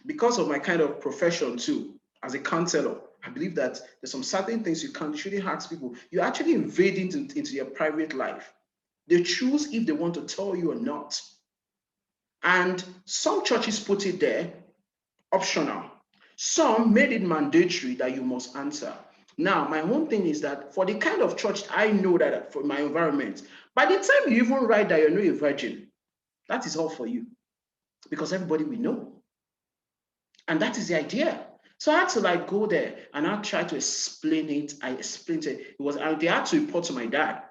because of my kind of profession too, as a counselor, I believe that there's some certain things you can't truly ask people. You actually invade into their private life. They choose if they want to tell you or not. And some churches put it there, optional. Some made it mandatory that you must answer. Now, my own thing is that for the kind of church I know that for my environment, by the time you even write that you're not a virgin, that is all for you. because everybody will know. And that is the idea. So I had to like go there and I tried to explain it. I explained it. It was they had to report to my dad.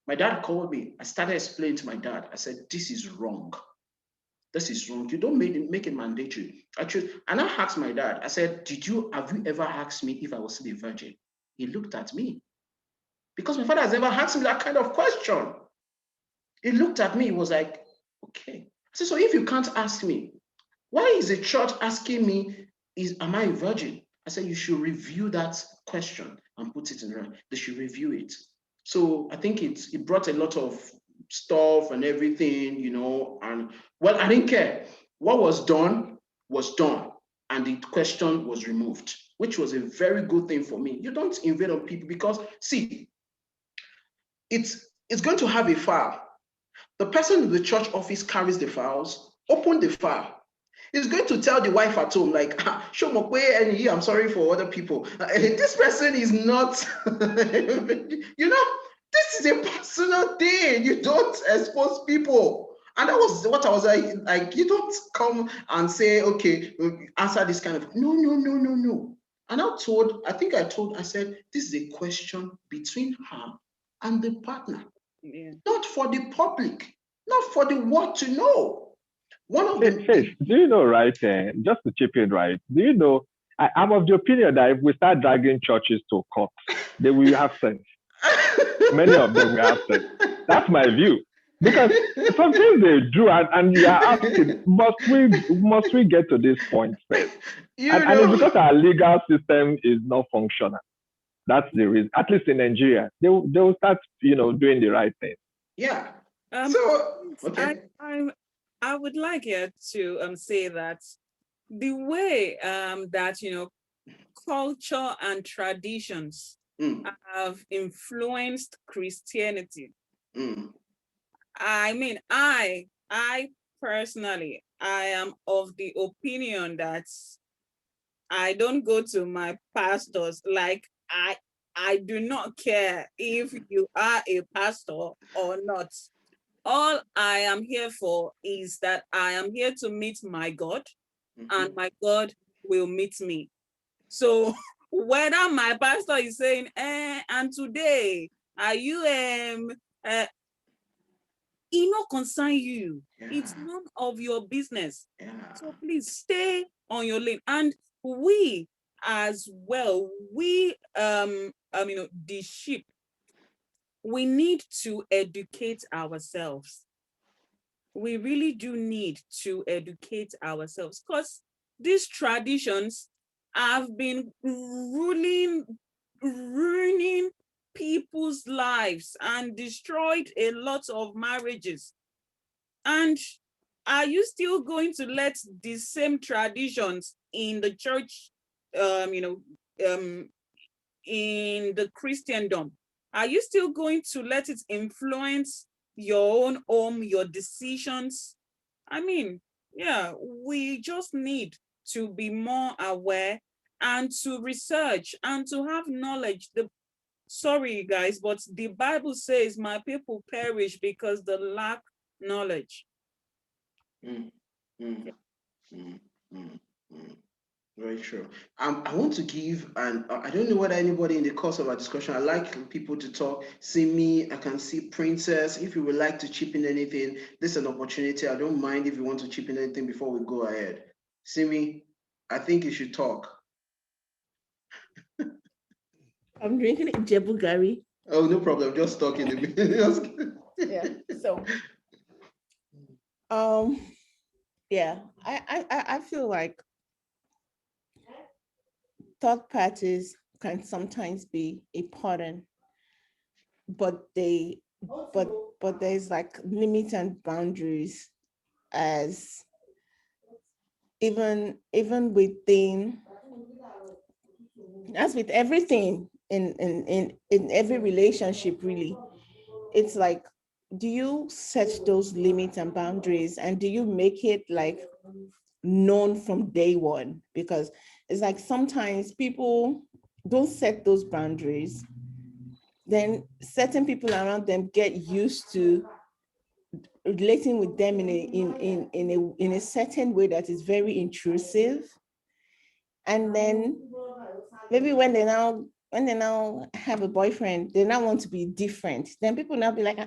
My dad called me. I started explaining to my dad. I said, this is wrong. This is wrong. You don't make it mandatory. Actually, and I asked my dad, I said, have you ever asked me if I was still a virgin? He looked at me. Because my father has never asked me that kind of question. He looked at me, he was like, okay. I said, so if you can't ask me, why is the church asking me, am I a virgin? I said, you should review that question and put it in writing. They should review it. So I think it brought a lot of stuff and everything, you know, and well, I didn't care. What was done, and the question was removed, which was a very good thing for me. You don't invade on people because, see, it's going to have a file. The person in the church office carries the files, open the file. He's going to tell the wife at home, like, show and I'm sorry for other people. This person is not, you know, this is a personal thing. You don't expose people. And that was what I was like, you don't come and say, okay, answer this kind of, no. And I said, this is a question between her and the partner. Yeah. Not for the public, not for the world to know. One of the do you know, right? Just to chip in, right? Do you know? I'm of the opinion that if we start dragging churches to court, they will have sense. Many of them will have sense. That's my view. Because sometimes they do, and you are asking, must we get to this point first? And it's because our legal system is not functional. That's the reason. At least in Nigeria, they will start, doing the right thing. Yeah. Okay. I would like you to say that the way that culture and traditions have influenced Christianity. I mean, I personally, I am of the opinion that I don't go to my pastors like I do not care if you are a pastor or not. All I am here for is that I am here to meet my God, and my God will meet me. So whether my pastor is saying, and today, are you, it not concern you. Yeah. It's none of your business. Yeah. So please stay on your lane. And we as well, the sheep, we need to educate ourselves. We really do need to educate ourselves because these traditions have been ruining people's lives and destroyed a lot of marriages. And are you still going to let the same traditions in the church, in the Christendom, are you still going to let it influence your own home, your decisions? I mean, yeah, we just need to be more aware and to research and to have knowledge. Sorry, guys, but the Bible says my people perish because they lack knowledge. Very true. I want to give, and I don't know whether anybody in the course of our discussion, I like people to talk. See me, I can see Princess. If you would like to chip in anything, this is an opportunity. I don't mind if you want to chip in anything before we go ahead. See me, I think you should talk. I'm drinking Ijebu Gari. Oh, no problem. Just talk in the middle. Yeah. So, yeah, I feel like third parties can sometimes be important, but there's like limits and boundaries, as even within, as with everything in every relationship, really. It's like, do you set those limits and boundaries, and do you make it like known from day one? Because it's like sometimes people don't set those boundaries, then certain people around them get used to relating with them in a certain way that is very intrusive. And then maybe when they now have a boyfriend, they now want to be different. Then people now be like,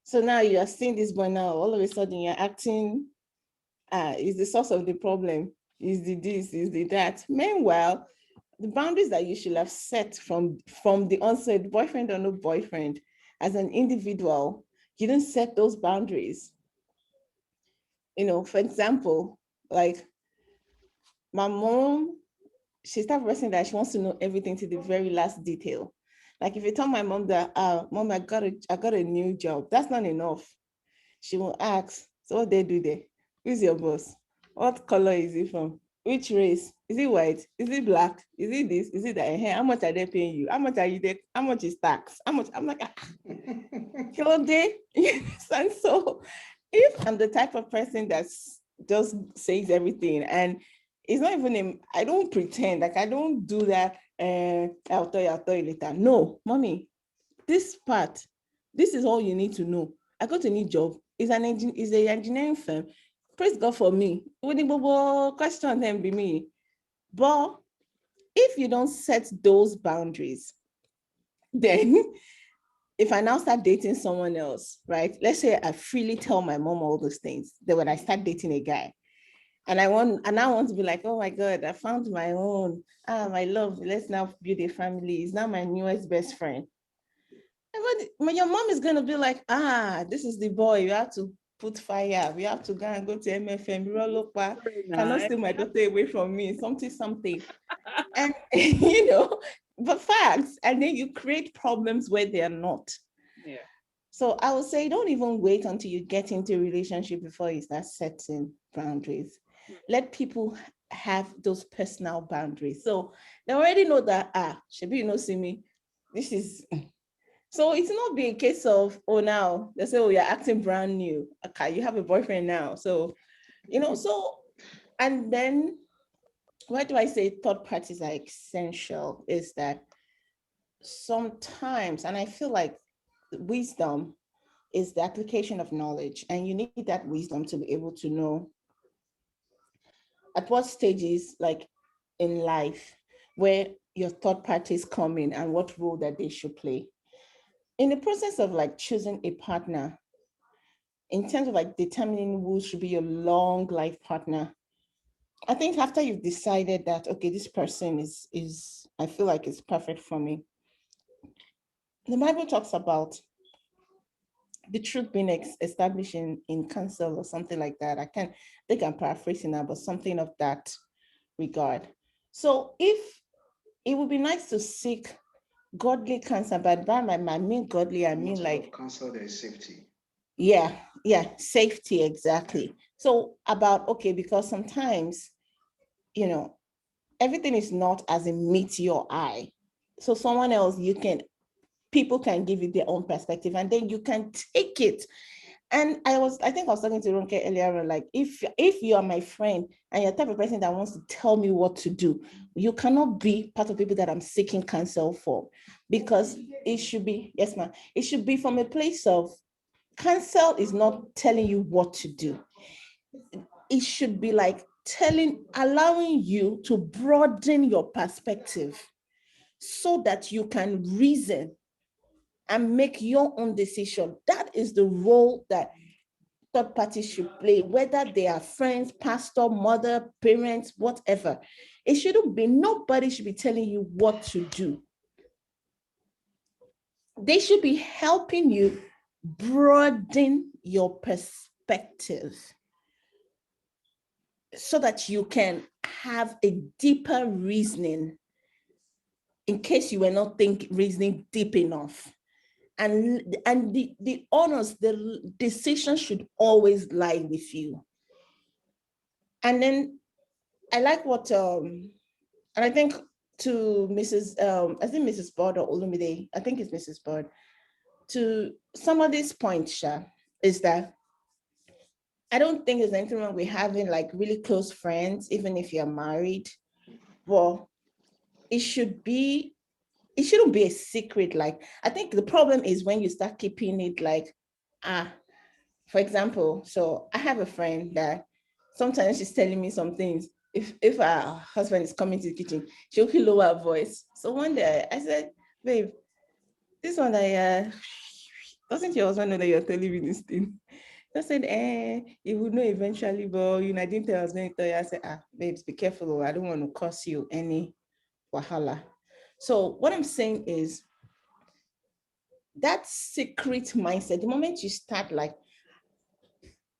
so now you are seeing this boy now, all of a sudden you're acting, is the source of the problem, is the this, is the that. Meanwhile, the boundaries that you should have set from the onset, boyfriend or no boyfriend, as an individual, you didn't set those boundaries. For example, like my mom, she's the type of person that she wants to know everything to the very last detail. Like if you tell my mom that, mom, I got a new job, that's not enough. She will ask, so what they do there? Who's your boss? What color is he from? Which race? Is he white? Is he black? Is he this? Is he that? How much are they paying you? How much are you there? How much is tax? How much? I'm like, kill day. And so if I'm the type of person that just says everything, and it's not even, I don't pretend, like I don't do that, I'll tell you later. No, mommy, this part, this is all you need to know. I got a new job. It's an engineering firm. Praise God for me. When the question then be me. But if you don't set those boundaries, then if I now start dating someone else, right? Let's say I freely tell my mom all those things. Then when I start dating a guy, and I want to be like, oh my God, I found my own. My love, let's now build a family. He's now my newest best friend. But your mom is going to be like, this is the boy. You have to put fire. We have to go to MFM. Cannot steal my daughter away from me. Something. And, but facts. And then you create problems where they are not. Yeah. So I would say, don't even wait until you get into a relationship before you start setting boundaries. Let people have those personal boundaries. So they already know that, Shebi, see me. This is... So it's not be a case of, now they say, you're acting brand new. Okay, you have a boyfriend now. So, and then why do I say third parties are essential is that sometimes, and I feel like wisdom is the application of knowledge, and you need that wisdom to be able to know at what stages, like in life, where your third parties come in and what role that they should play. In the process of like choosing a partner, in terms of like determining who should be your long life partner, I think after you've decided that, okay, this person is I feel like it's perfect for me. The Bible talks about the truth being established in counsel or something like that. I think I'm paraphrasing now, but something of that regard. So if it would be nice to seek godly counsel, but by I mean godly, I mean like counsel, there is safety. Yeah, safety, exactly. So about, okay, because sometimes, everything is not as it meets your eye. So someone else, people can give you their own perspective and then you can take it. And I think I was talking to Ronke earlier, like if you are my friend and you're the type of person that wants to tell me what to do, you cannot be part of people that I'm seeking counsel for, because it should be, yes ma'am, it should be from a place of counsel is not telling you what to do. It should be like allowing you to broaden your perspective so that you can reason and make your own decision. That is the role that third parties should play, whether they are friends, pastor, mother, parents, whatever. It shouldn't be, nobody should be telling you what to do. They should be helping you broaden your perspective so that you can have a deeper reasoning in case you were not reasoning deep enough. And the honors, the decision should always lie with you. And then I like what, and I think to Mrs. Mrs. Bird or Olumide, I think it's Mrs. Bird, to somebody's point, Sha, is that I don't think there's anything wrong with having like really close friends, even if you're married. Well, it shouldn't be a secret. Like, I think the problem is when you start keeping it like, for example, so I have a friend that sometimes she's telling me some things. If her husband is coming to the kitchen, she'll lower her voice. So one day I said, babe, this one doesn't your husband know that you're telling me this thing? I said, he would know eventually, but I didn't tell I was going to tell you. I said, babes, be careful. I don't want to cause you any wahala. So what I'm saying is that secret mindset, the moment you start like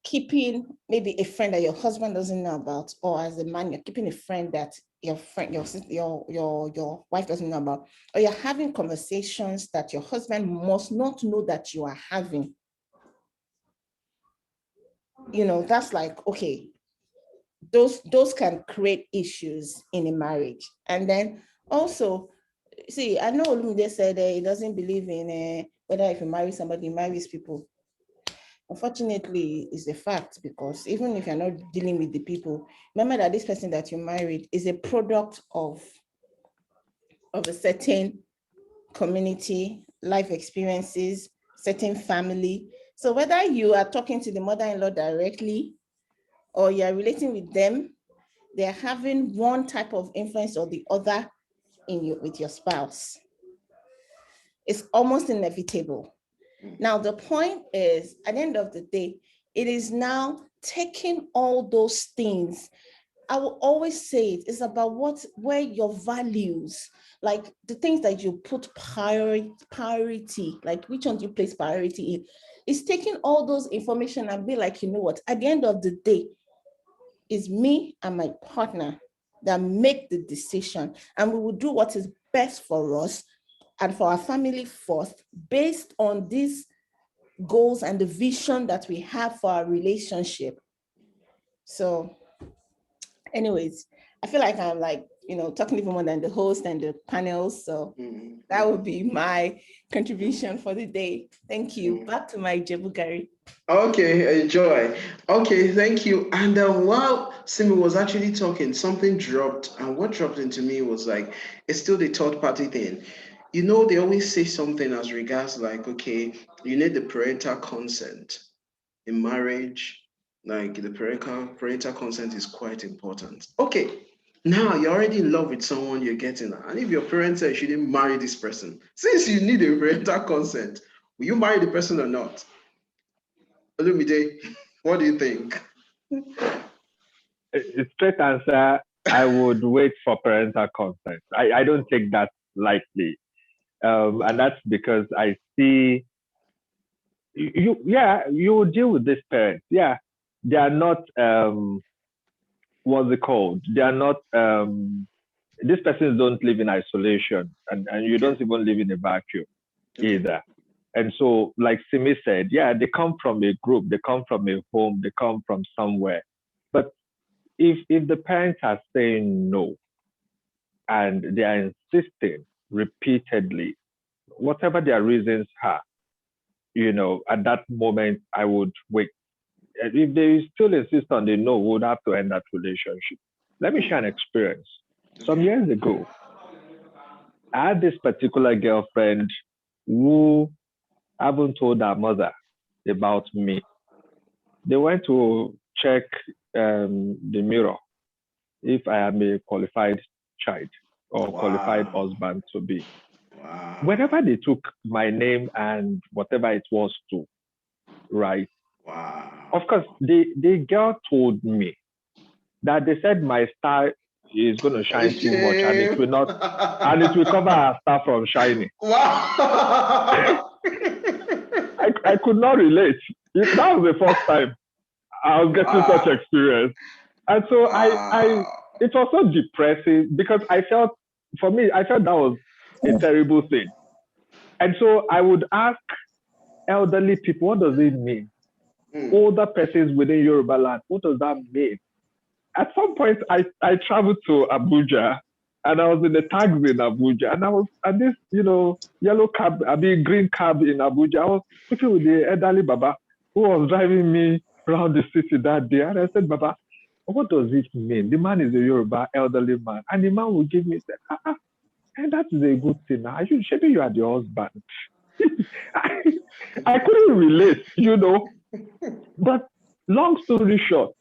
keeping maybe a friend that your husband doesn't know about, or as a man, you're keeping a friend that your wife doesn't know about, or you're having conversations that your husband must not know that you are having, that's like, okay, those can create issues in a marriage. And then also, see, I know Olumide said he doesn't believe in whether if you marry somebody, he marries people. Unfortunately, it's a fact, because even if you're not dealing with the people, remember that this person that you married is a product of a certain community, life experiences, certain family. So whether you are talking to the mother-in-law directly or you're relating with them, they're having one type of influence or the other with your spouse. It's almost inevitable. Now, the point is, at the end of the day, it is now taking all those things. I will always say it's about where your values, like the things that you put priority, like which one do you place priority in? It's taking all those information and be like, you know what, at the end of the day, it's me and my partner that make the decision, and we will do what is best for us and for our family first, based on these goals and the vision that we have for our relationship. So anyways, I feel like I'm like, talking even more than the host and the panels. So that would be my contribution for the day. Thank you. Back to my Ijebu Garri. Okay, enjoy. Okay, thank you. And while Simi was actually talking, something dropped, and what dropped into me was like, it's still the third party thing. They always say something as regards like, okay, you need the parental consent in marriage. Like the parental consent is quite important. Okay, now you're already in love with someone you're getting, and if your parents say you shouldn't marry this person, since you need a parental consent, will you marry the person or not? Olumide, what do you think? Straight answer, I would wait for parental consent. I don't take that lightly. And that's because I see you deal with these parents. Yeah, they are not what's it called? They are not these persons don't live in isolation, and you don't even live in a vacuum either. And so, like Simi said, yeah, they come from a group, they come from a home, they come from somewhere. But if the parents are saying no and they are insisting repeatedly, whatever their reasons are, at that moment I would wait. If they still insist on the no, we would have to end that relationship. Let me share an experience. Some years ago, I had this particular girlfriend who haven't told her mother about me. They went to check the mirror if I am a qualified child or qualified husband to be. Wow. Whenever they took my name and whatever it was to, right? Wow. Of course, the girl told me that they said my star is going to shine too much and it will not, and it will cover her star from shining. Wow. I could not relate. That was the first time I was getting such experience. And so it was so depressing because I felt that was a terrible thing. And so I would ask elderly people, what does it mean? Older persons within Yoruba land, what does that mean? At some point, I traveled to Abuja and I was in the taxi in Abuja and I was at this, yellow cab, green cab in Abuja. I was speaking with the elderly Baba who was driving me around the city that day. And I said, Baba, what does it mean? The man is a Yoruba elderly man. And the man would give me, and that is a good thing. Maybe you are the husband. I couldn't relate, But long story short,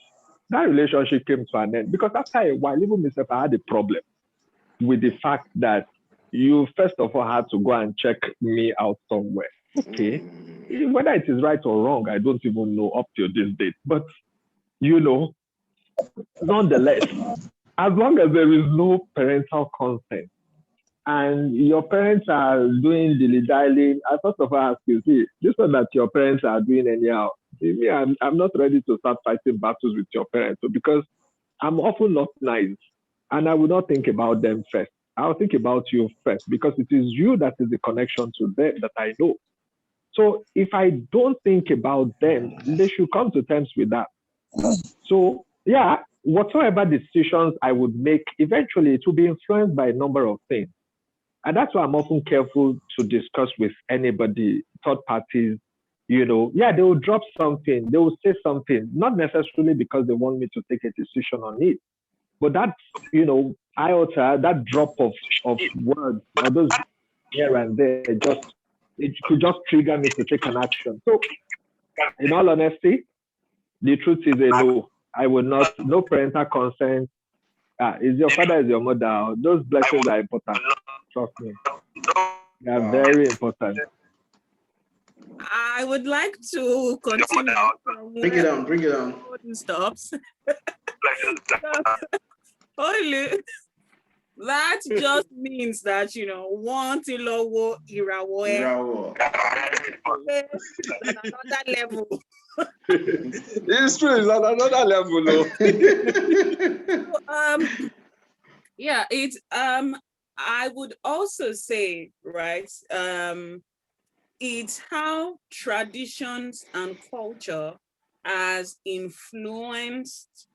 that relationship came to an end because after a while, even myself, I had a problem with the fact that you first of all had to go and check me out somewhere. Okay. Whether it is right or wrong, I don't even know up to this date. But nonetheless, as long as there is no parental consent and your parents are doing dilly-dallying, I first of all ask you, see, this one that your parents are doing anyhow, me, I'm not ready to start fighting battles with your parents because I'm often not nice and I will not think about them first. I'll think about you first because it is you that is the connection to them that I know. So if I don't think about them, they should come to terms with that. So yeah, whatsoever decisions I would make, eventually it will be influenced by a number of things. And that's why I'm often careful to discuss with anybody, third parties, yeah, they will drop something, they will say something, not necessarily because they want me to take a decision on it. But that, iota, that drop of words, or those here and there, it could just trigger me to take an action. So in all honesty, the truth is a no. I will not, no parental consent. Is your father, is your mother. Those blessings are important. Trust me. They are very important. I would like to continue. Bring it on, bring it on. Stops. Only that just means that one Tilowo Irawo another level. It's true, it's at another level. Yeah, it's I would also say, right, it's how traditions and culture has influenced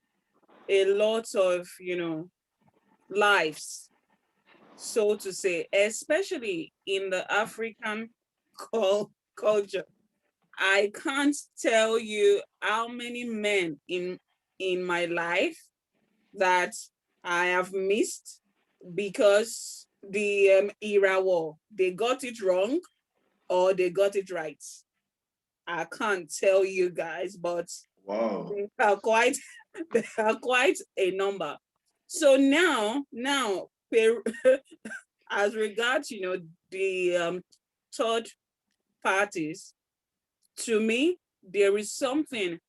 a lot of lives, so to say, especially in the African culture. I can't tell you how many men in my life that I have missed because the era war, they got it wrong or they got it right. I can't tell you guys, but wow, they are quite a number. So now as regards the third parties, to me there is something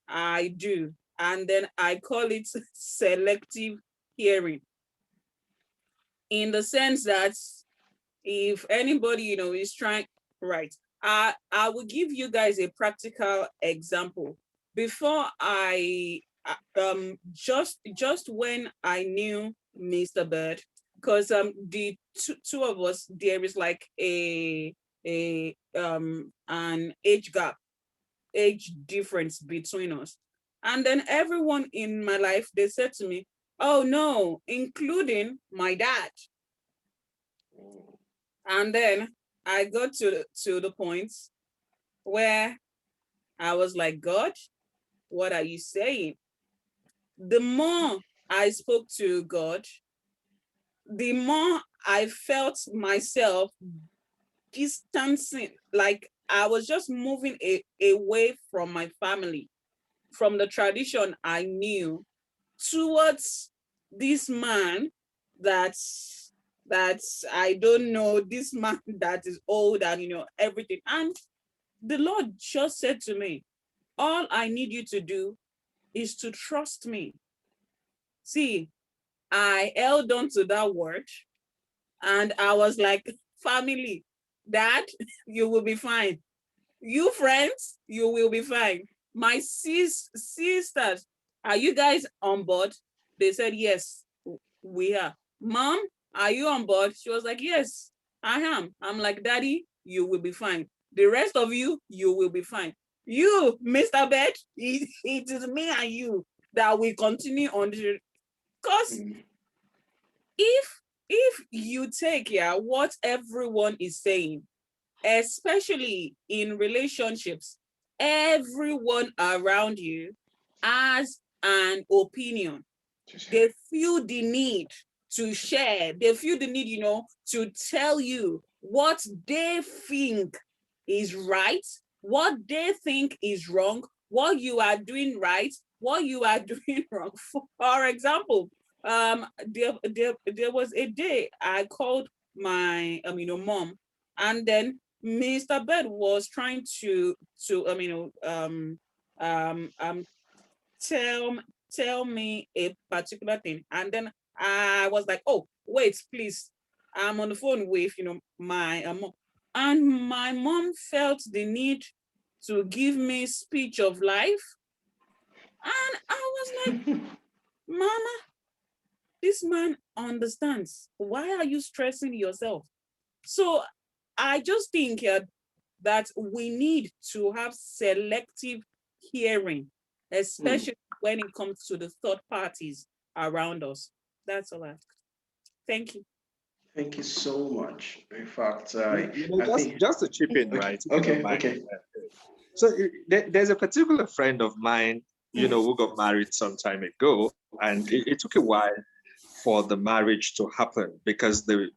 I do, and then I call it selective hearing, in the sense that if anybody is trying, right, I will give you guys a practical example. Before I just when I knew Mr. Bird, because the two of us, there is like an age difference between us. And then everyone in my life, they said to me, oh no, including my dad. And then I got to the point where I was like, God, what are you saying? The more I spoke to God, the more I felt myself distancing, like I was just moving away from my family, from the tradition I knew, towards this man that I don't know, this man that is old and everything. And the Lord just said to me, all I need you to do is to trust me. See, I held on to that word and I was like, family, dad, you will be fine. You friends, you will be fine. My sisters, are you guys on board? They said, yes, we are. Mom, are you on board? She was like, yes, I am. I'm like, daddy, you will be fine. The rest of you, you will be fine. You, Mr. Bed, it is me and you that will continue on the, because if you take what everyone is saying, especially in relationships, everyone around you has an opinion. They feel the need to share. They feel the need, to tell you what they think is right, what they think is wrong, what you are doing right, what you are doing wrong. For example, there was a day I called my mom, and then Mr. Bed was trying to tell tell me a particular thing, and then I was like, oh wait, please, I'm on the phone with my mom, and my mom felt the need to give me speech of life, and I was like, Mama, this man understands. Why are you stressing yourself? So I just think that we need to have selective hearing, especially when it comes to the third parties around us. That's all I have. Thank you. Thank you so much. In fact, just, think just to chip in, okay, right? If you don't okay, mind. okay. So there's a particular friend of mine, who got married some time ago, and it took a while for the marriage to happen because the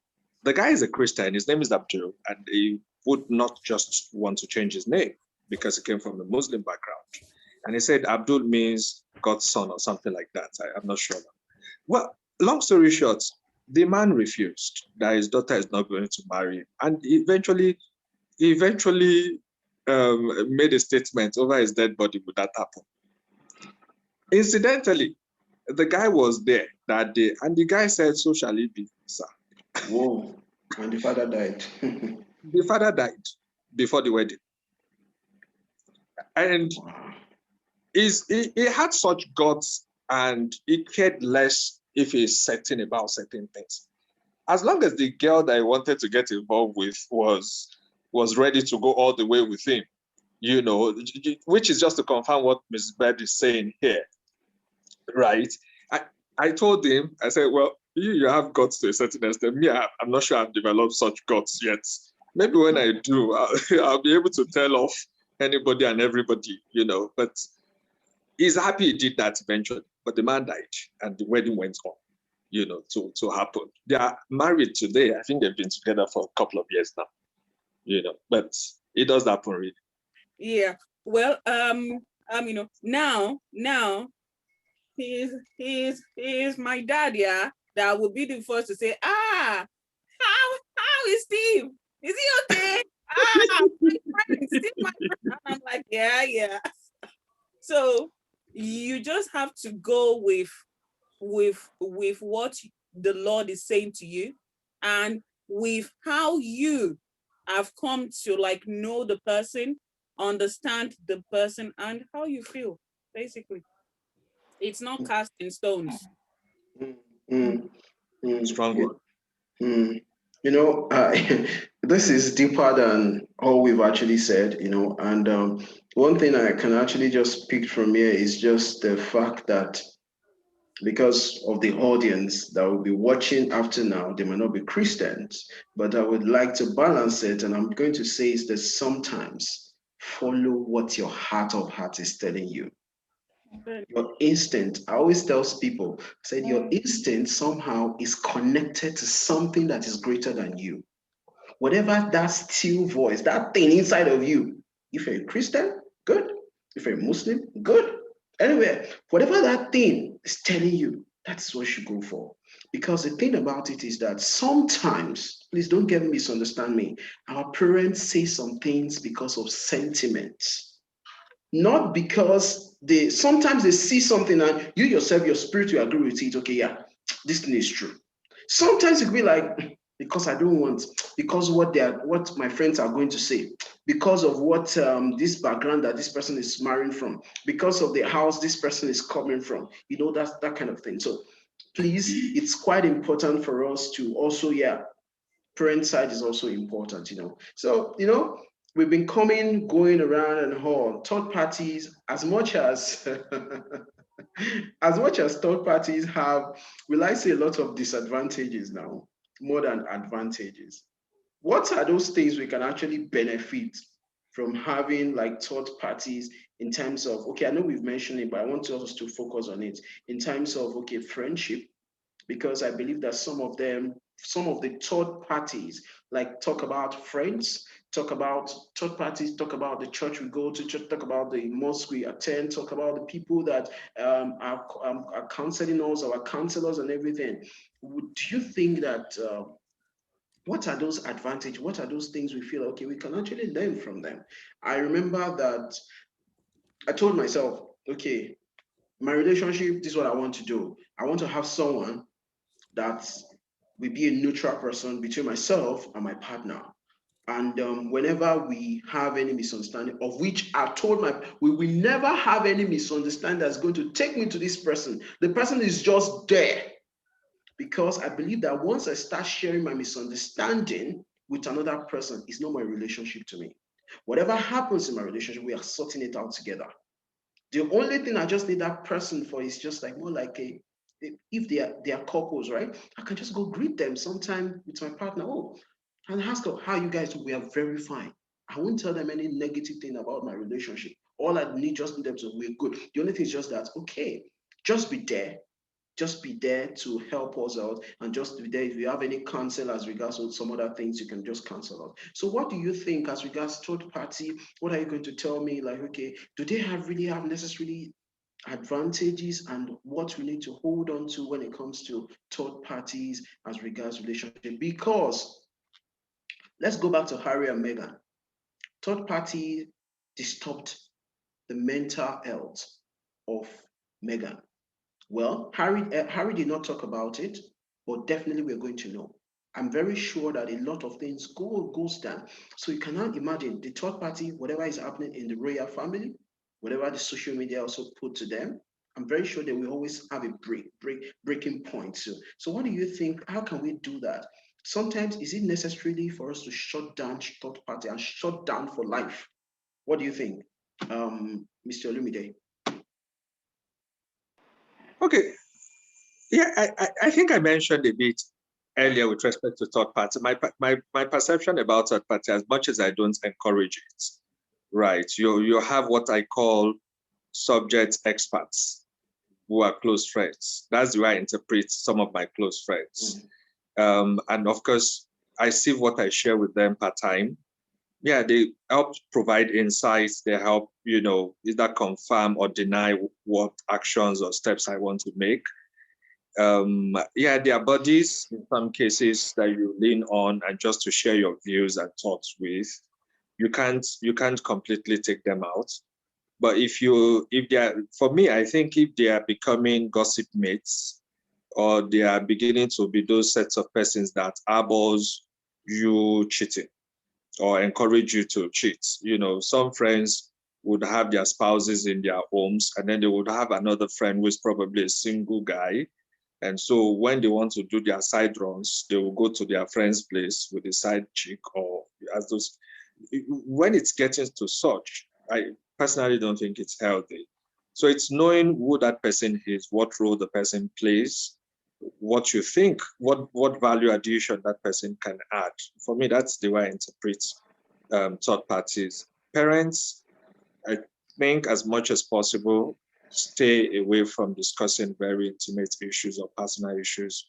guy is a Christian. His name is Abdul, and he would not just want to change his name because he came from a Muslim background. And he said Abdul means God's son or something like that. I'm not sure. Well, long story short, the man refused that his daughter is not going to marry him, and he eventually made a statement over his dead body. Would that happen? Incidentally, the guy was there that day, and the guy said, "So shall it be, sir." Whoa! And the father died. The father died before the wedding, and he had such guts, and he cared less if he's certain about certain things. As long as the girl that he wanted to get involved with was ready to go all the way with him, which is just to confirm what Mrs. Bird is saying here, right? I told him, I said, well, you have guts to a certain extent. Me, I'm not sure I've developed such guts yet. Maybe when I do, I'll be able to tell off anybody and everybody, but he's happy he did that eventually. But the man died and the wedding went on, to happen. They are married today. I think they've been together for a couple of years now, but it does happen really. Yeah. Well, now he's my dad, yeah. That would be the first to say, how is Steve? Is he okay? My friend, Steve, my friend. And I'm like, yeah. So you just have to go with what the Lord is saying to you, and with how you have come to know the person, understand the person, and how you feel. Basically, it's not cast in stones. Strong word. This is deeper than all we've actually said, and one thing I can actually just pick from here is just the fact that because of the audience that will be watching after now, they might not be Christians, but I would like to balance it. And I'm going to say is that sometimes follow what your heart of heart is telling you. Your instinct, I always tell people, I said your instinct somehow is connected to something that is greater than you. Whatever that still voice, that thing inside of you, if you're a Christian, good. If you're a Muslim, good. Anyway, whatever that thing is telling you, that's what you go for. Because the thing about it is that sometimes, please don't get misunderstand me, our parents say some things because of sentiments. Not because sometimes they see something and you yourself, your spirit will agree with it. Okay, yeah, this thing is true. Sometimes it could be like, because I don't want, because what my friends are going to say, because of what this background that this person is marrying from, because of the house this person is coming from, that's that kind of thing. So please, it's quite important for us to also, parent side is also important, So, we've been going around and all third parties, as much as third parties have, will I say, a lot of disadvantages now, more than advantages. What are those things we can actually benefit from having third parties in terms of, okay, I know we've mentioned it, but I want us to focus on it in terms of, okay, friendship, because I believe that some of the third parties talk about friends, talk about third parties, talk about the church we go to, talk about the mosque we attend, talk about the people that are counseling us, our counselors and everything. Do you think that what are those advantages? What are those things we feel, okay, we can actually learn from them? I remember that I told myself, okay, my relationship, this is what I want to do. I want to have someone that will be a neutral person between myself and my partner. And whenever we have any misunderstanding, of which I told we will never have any misunderstanding that's going to take me to this person. The person is just there. Because I believe that once I start sharing my misunderstanding with another person, it's not my relationship to me. Whatever happens in my relationship, we are sorting it out together. The only thing I just need that person for is just like more like if they are couples, right? I can just go greet them sometime with my partner. Oh, and ask them how you guys do. We are very fine. I won't tell them any negative thing about my relationship. All I need just need them to we're good. The only thing is just that, okay, just be there. Just be there to help us out, and just be there if you have any counsel as regards to some other things, you can just cancel out. So what do you think as regards third party? What are you going to tell me? Like, okay, do they really have necessarily advantages, and what we need to hold on to when it comes to third parties as regards relationship? Because let's go back to Harry and Meghan. Third party disturbed the mental health of Meghan. Well, Harry did not talk about it, but definitely we're going to know. I'm very sure that a lot of things goes down. So you cannot imagine the third party, whatever is happening in the royal family, whatever the social media also put to them. I'm very sure they will always have a breaking point. So what do you think? How can we do that? Sometimes is it necessarily for us to shut down third party and shut down for life? What do you think, Mr. Olumide? Okay. Yeah, I think I mentioned a bit earlier with respect to third party. My perception about third party, as much as I don't encourage it, right? You have what I call subject experts who are close friends. That's the way I interpret some of my close friends. And of course, I see what I share with them part time. Yeah, they help provide insights. They help, either confirm or deny what actions or steps I want to make. There are bodies in some cases that you lean on and just to share your views and thoughts with. You can't completely take them out. But if they are, for me, I think if they are becoming gossip mates, or they are beginning to be those sets of persons that harbors you cheating or encourage you to cheat. Some friends would have their spouses in their homes, and then they would have another friend who is probably a single guy. And so when they want to do their side runs, they will go to their friend's place with a side chick, or as those. When it's getting to such, I personally don't think it's healthy. So it's knowing who that person is, what role the person plays, what you think, what value addition that person can add. For me, that's the way I interpret third parties. Parents, I think as much as possible, stay away from discussing very intimate issues or personal issues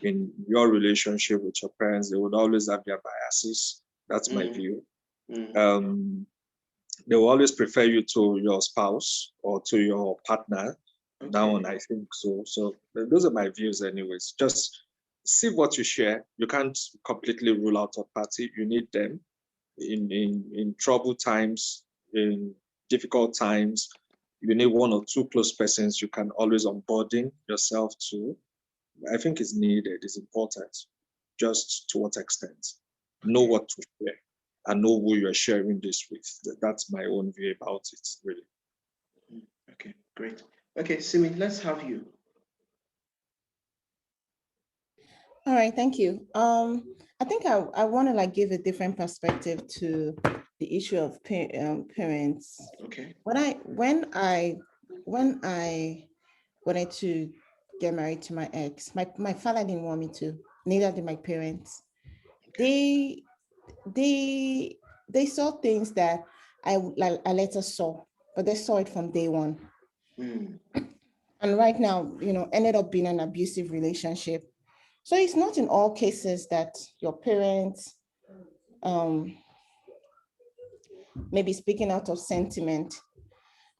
in your relationship with your parents. They would always have their biases. That's my view. They will always prefer you to your spouse or to your partner. Okay. That one, I think so. So those are my views anyways. Just see what you share. You can't completely rule out a party. You need them in troubled times, in difficult times. You need one or two close persons you can always onboarding yourself to. I think it's needed, it's important. Just to what extent? Know what to share and know who you're sharing this with. That's my own view about it, really. Okay, great. Okay, Simi, let's have you. All right, thank you. I think I want to give a different perspective to the issue of parents. Okay. When I wanted to get married to my ex, my father didn't want me to, neither did my parents. They saw things that I later saw, but they saw it from day one. And right now, ended up being an abusive relationship. So it's not in all cases that your parents maybe speaking out of sentiment.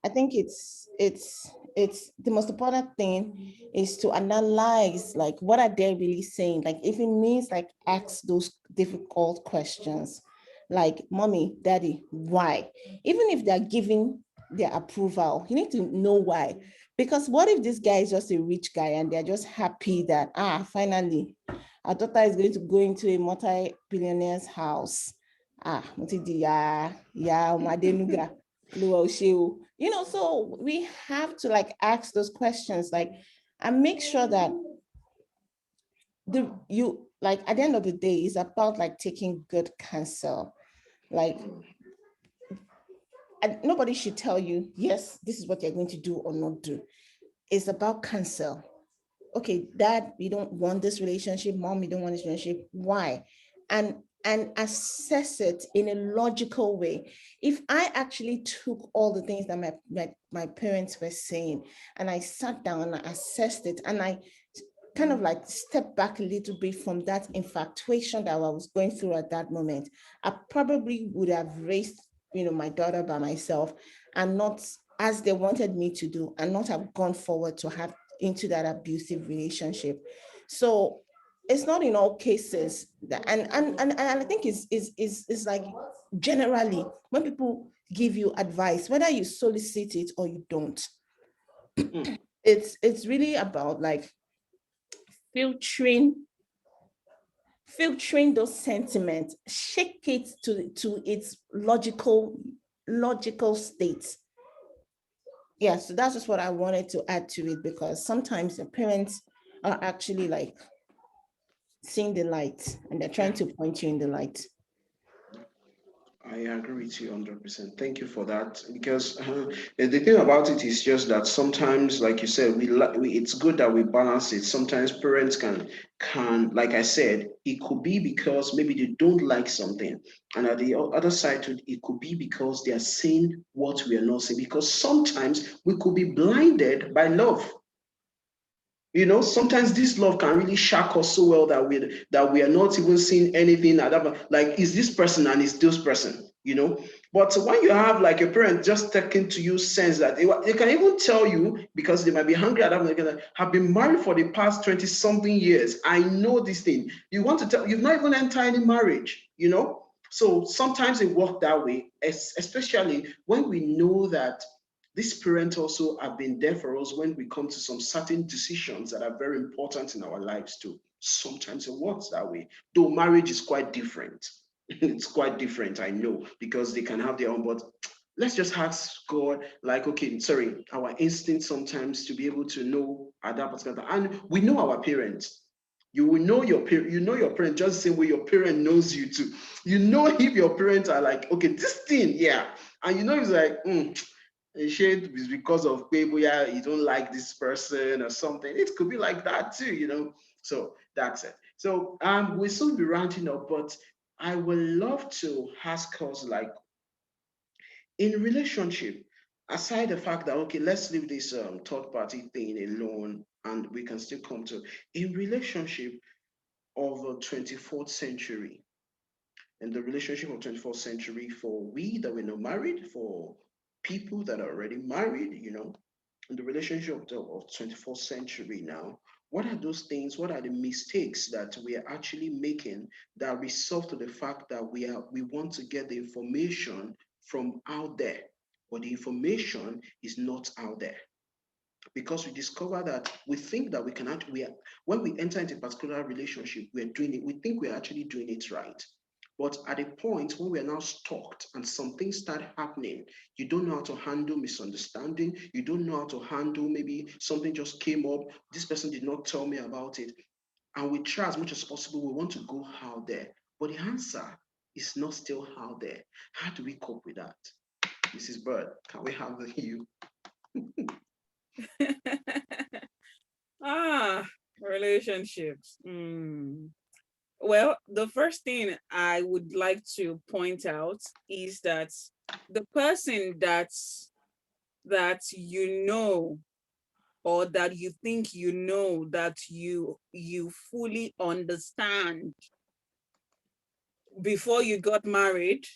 I think it's the most important thing is to analyze, like, what are they really saying? Like, if it means like ask those difficult questions, like, mommy, daddy, why? Even if they're giving their approval, you need to know why. Because what if this guy is just a rich guy and they're just happy that, finally, our daughter is going to go into a multi-billionaire's house. You know, so we have to like ask those questions, like, and make sure that at the end of the day, it's about like taking good counsel. Like, and nobody should tell you, yes, this is what you're going to do or not do. It's about counsel. Okay, dad, we don't want this relationship. Mom, we don't want this relationship. Why? And assess it in a logical way. If I actually took all the things that my parents were saying, and I sat down and I assessed it, and I kind of like stepped back a little bit from that infatuation that I was going through at that moment, I probably would have raised, my daughter by myself, and not as they wanted me to do, and not have gone forward to have into that abusive relationship. So it's not in all cases that, and I think it's like, generally, when people give you advice, whether you solicit it or you don't, it's really about like filtering those sentiments, shake it to its logical state. Yeah, so that's just what I wanted to add to it, because sometimes the parents are actually like seeing the light and they're trying to point you in the light. I agree with you 100%. Thank you for that. Because the thing about it is just that sometimes, like you said, it's good that we balance it. Sometimes parents can, like I said, it could be because maybe they don't like something, and at the other side, it could be because they are saying what we are not saying. Because sometimes we could be blinded by love. Sometimes this love can really shock us so well that we are not even seeing anything at that. Like, is this person and is this person? But when you have like a parent just taking to you sense that they can even tell you, because they might be hungry at that, they're gonna have been married for the past 20 something years. I know this thing. You want to tell, you've not even entered any marriage. So sometimes it works that way, especially when we know that these parents also have been there for us when we come to some certain decisions that are very important in our lives too. Sometimes it works that way, though marriage is quite different. It's quite different, I know, because they can have their own, but let's just ask God, like, okay, sorry, our instinct sometimes to be able to know at that particular time. And we know our parents. You will know your parent, your parent just the same way your parent knows you too. If your parents are like, okay, this thing, yeah. And it's like, shade is because of people, yeah, you don't like this person or something. It could be like that too, So that's it. So we'll soon be rounding up, but I would love to ask us, like, in relationship, aside the fact that, okay, let's leave this third party thing alone, and we can still come to in relationship of the 24th century, and the relationship of 24th century, for we that were not married, for people that are already married, in the relationship of 24th century now, what are those things, what are the mistakes that we are actually making that result to the fact that we want to get the information from out there, but the information is not out there? Because we discover that we think that we can actually, when we enter into a particular relationship, we're doing it, we think we're actually doing it right. But at a point when we are now stuck and some things start happening, you don't know how to handle misunderstanding. You don't know how to handle, maybe something just came up. This person did not tell me about it. And we try as much as possible. We want to go out there. But the answer is not still out there. How do we cope with that? Mrs. Bird, can we have you? Relationships. Well, the first thing I would like to point out is that the person that or that you think that you fully understand before you got married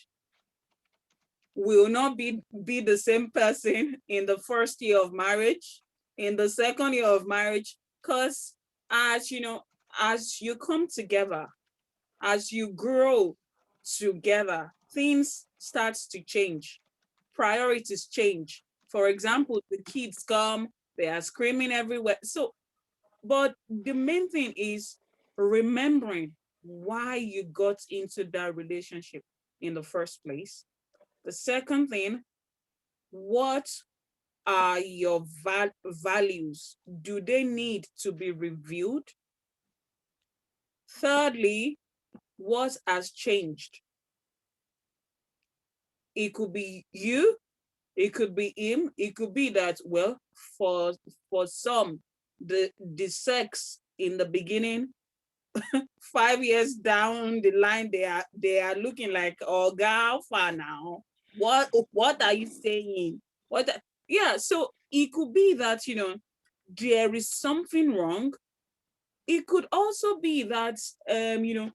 will not be the same person in the first year of marriage, in the second year of marriage, because as you know, as you come together, as you grow together, things start to change. Priorities change. For example, the kids come, they are screaming everywhere. So, but the main thing is remembering why you got into that relationship in the first place. The second thing, what are your values? Do they need to be reviewed? Thirdly, what has changed? It could be you, it could be him, it could be that, well, for some, the sex in the beginning, 5 years down the line, they are looking like, oh girl, far now. What are you saying? Yeah, so it could be that, there is something wrong. It could also be that the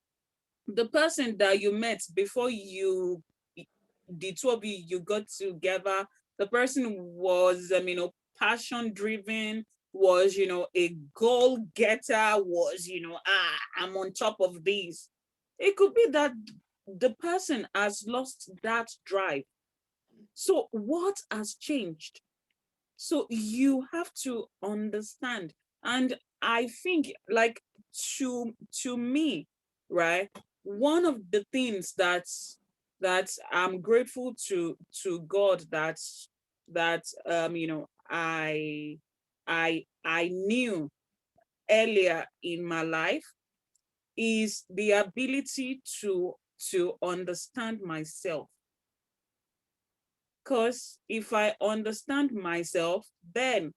person that you met before the two of you got together, the person was passion driven, was a goal getter, was I'm on top of these. It could be that the person has lost that drive. So what has changed? So you have to understand. And I think, like, to me, right, one of the things that I'm grateful to God that I knew earlier in my life is the ability to understand myself. Because if I understand myself, then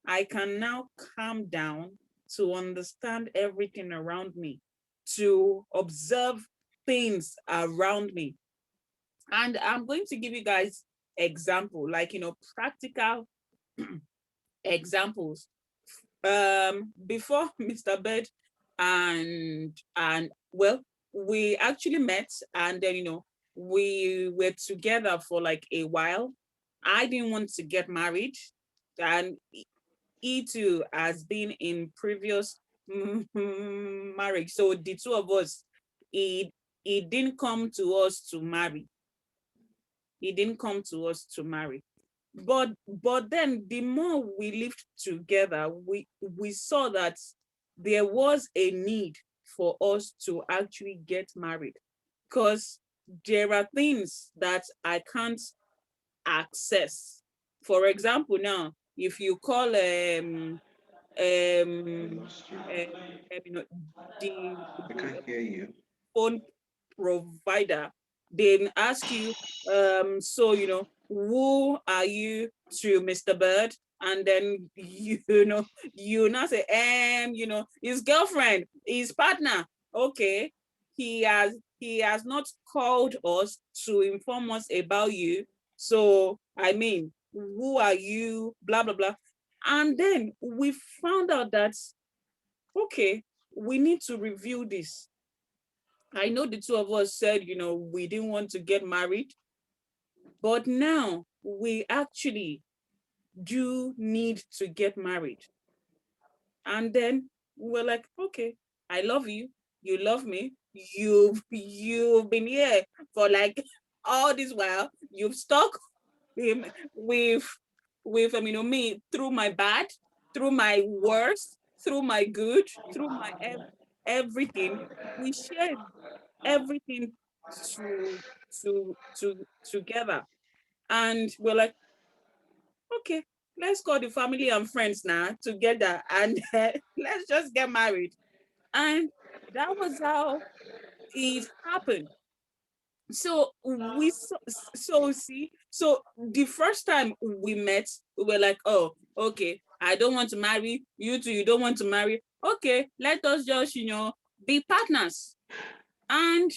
I can now calm down to understand everything around me, to observe things around me. And I'm going to give you guys example, like, practical examples. Before Mr. Bird and well, we actually met, and then we were together for like a while. I didn't want to get married, and he too has been in previous marriage. So the two of us, he didn't come to us to marry. He didn't come to us to marry. But then the more we lived together, we saw that there was a need for us to actually get married, because there are things that I can't access. For example, now, if you call the I can't hear you. phone provider, they ask you, so who are you to Mr. Bird? And then you now say, his girlfriend, his partner. Okay, he has not called us to inform us about you. So I mean, who are you? Blah blah blah. And then we found out that, okay, we need to review this. I know the two of us said, we didn't want to get married, but now we actually do need to get married. And then we're like, okay, I love you, you love me, you've been here for like all this while, you've stuck with me through my bad, through my worst, through my good, through my everything. We shared everything to together, and we're like, okay, let's call the family and friends now together, and let's just get married. And that was how it happened. So so the first time we met, we were like, oh, okay, I don't want to marry you two, you don't want to marry, okay, let us just be partners. And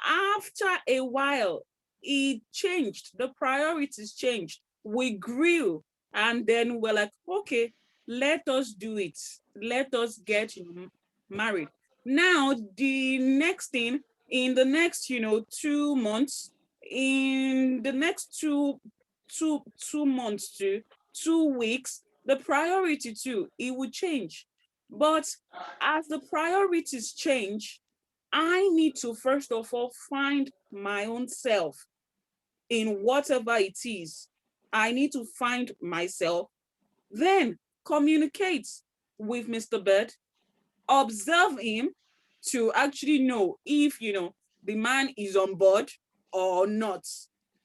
after a while, it changed. The priorities changed. We grew. And then we're like, okay, let us do it. Let us get married. Now, the next thing, in the next 2 months, in the next two months to 2 weeks, the priority too, it will change. But as the priorities change, I need to first of all find my own self in whatever it is. I need to find myself, then communicate with Mr. Bird, observe him to actually know if, the man is on board or not.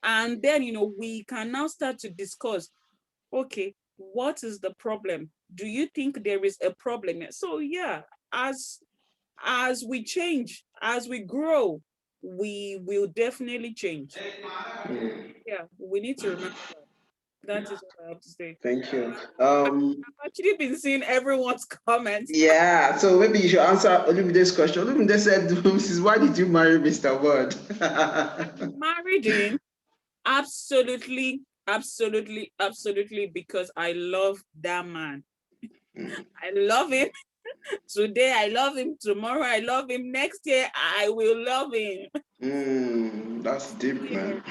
And then, we can now start to discuss, okay, what is the problem? Do you think there is a problem? So yeah, as we change, as we grow, we will definitely change. Yeah, we need to remember that. That is what I have to say. Thank you. I've actually been seeing everyone's comments. Yeah, so maybe you should answer Olumide's question. Olumide said, Mrs. Why did you marry Mr. Word? Married him, absolutely, because I love that man. I love him. Today I love him. Tomorrow I love him. Next year I will love him. That's deep, man.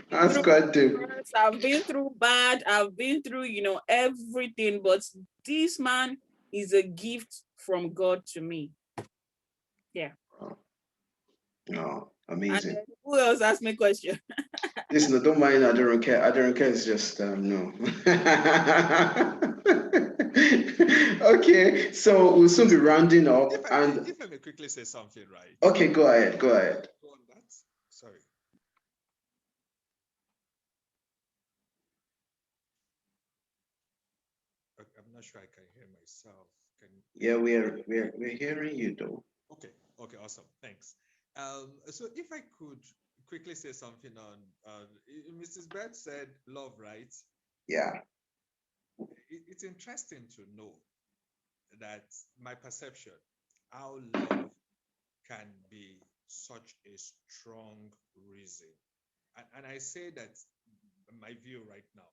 That's quite deep. I've been through bad. I've been through, everything. But this man is a gift from God to me. Yeah. Oh, amazing. And who else asked me a question? Listen, don't mind. I don't care. I don't care. It's just no. Okay, so we'll soon be rounding up. If I may quickly say something, right? Okay, go ahead. Go on that. Sorry. I'm not sure I can hear myself. Yeah, we're hearing you though. Okay, awesome. Thanks. So if I could quickly say something on Mrs. Bird said love, right? Yeah. It's interesting to know that my perception, how love can be such a strong reason. And I say that my view right now,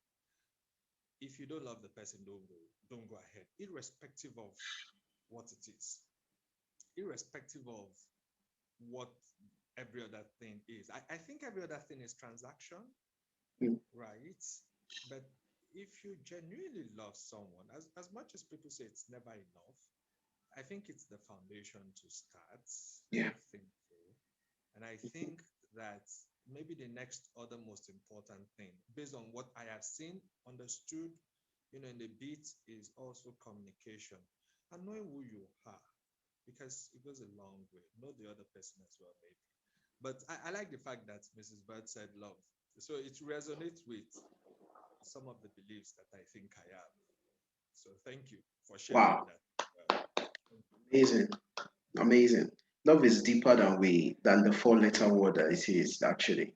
if you don't love the person, don't go ahead, irrespective of what it is, irrespective of what every other thing is. I think every other thing is transaction, right? But if you genuinely love someone, as much as people say it's never enough, I think it's the foundation to start. Yeah. I think so. And I think that maybe the next other most important thing, based on what I have seen, understood, in the beat, is also communication and knowing who you are, because it goes a long way. Know the other person as well, maybe. But I like the fact that Mrs. Bird said love. So it resonates with some of the beliefs that I think I have. So thank you for sharing that. Amazing. Love is deeper than the 4-letter word that it is, actually.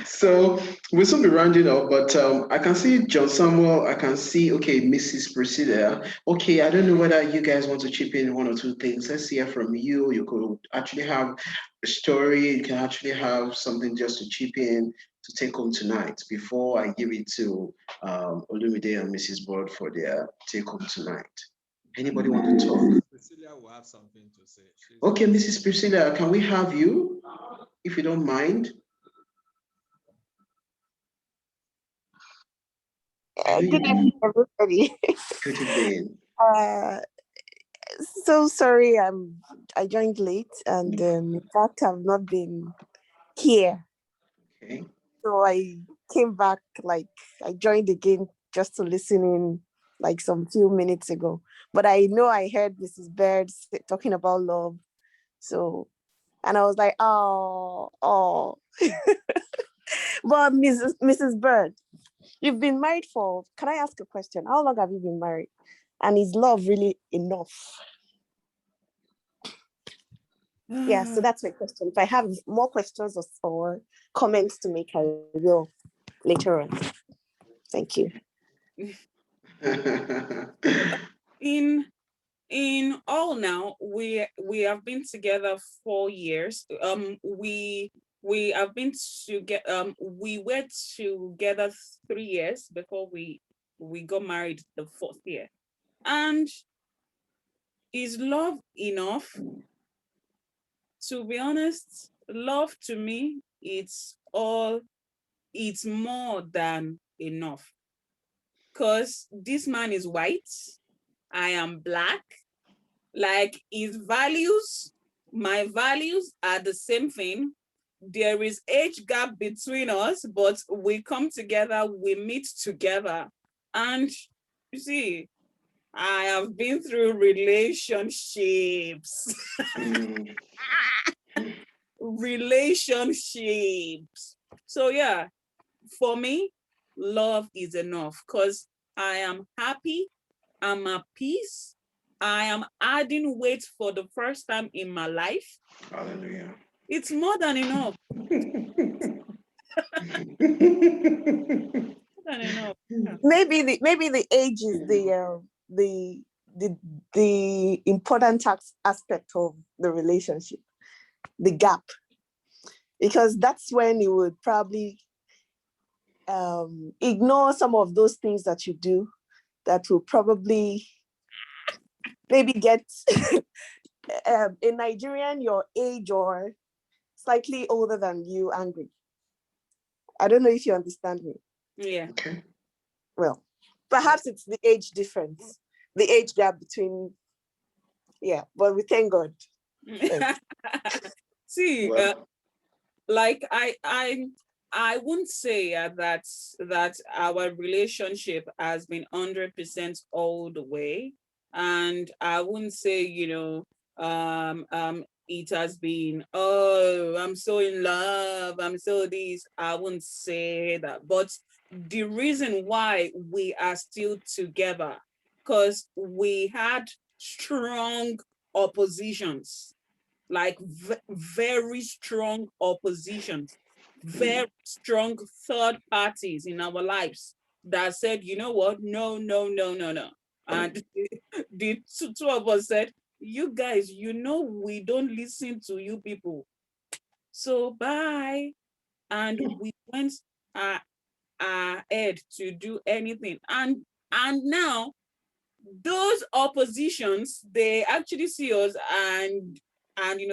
So we'll soon be rounding up, but I can see John Samuel. I can see, Mrs. Priscilla. Okay, I don't know whether you guys want to chip in one or two things. Let's hear from you. You could actually have a story. You can actually have something just to chip in to take home tonight before I give it to Olumide and Mrs. Bird for their take home tonight. Anybody want to talk? Priscilla will have something to say. Okay, Mrs. Priscilla, can we have you, if you don't mind? Good evening, everybody. Good evening. So sorry, I joined late, and in fact, I've not been here. Okay. So I came back, I joined again just to listen in, some few minutes ago. But I know I heard Mrs. Bird talking about love. So, and I was like, oh. But Mrs. Bird, you've been married can I ask a question? How long have you been married? And is love really enough? Yeah, so that's my question. If I have more questions or comments to make, I will later on. Thank you. In all now, we have been together 4 years. We have been together. We were together 3 years before we got married the 4th year. And is love enough? To be honest, love to me, it's more than enough. Because this man is white, I am black. Like his values, my values are the same thing. There is age gap between us, but we come together, we meet together. And you see, I have been through relationships. Mm. Relationships. So yeah, for me, love is enough because I am happy, I'm at peace, I am adding weight for the first time in my life. Hallelujah. It's more than enough. More than enough. Yeah. Maybe the age is the the important aspect of the relationship, the gap, because that's when you would probably ignore some of those things that you do that will probably maybe get a Nigerian your age or slightly older than you angry. I don't know if you understand me. Yeah. Okay. Well, perhaps it's the age difference, the age gap between, yeah, but we thank God. See, Well, like I wouldn't say that our relationship has been 100% all the way, and I wouldn't say it has been, oh, I'm so in love, I'm so this. I wouldn't say that, but the reason why we are still together, because we had strong oppositions, like very strong oppositions, very strong third parties in our lives that said, you know what, no, no, no, no, no. And the two of us said, you guys, we don't listen to you people. So bye. And we went ahead to do anything. And now those oppositions, they actually see us and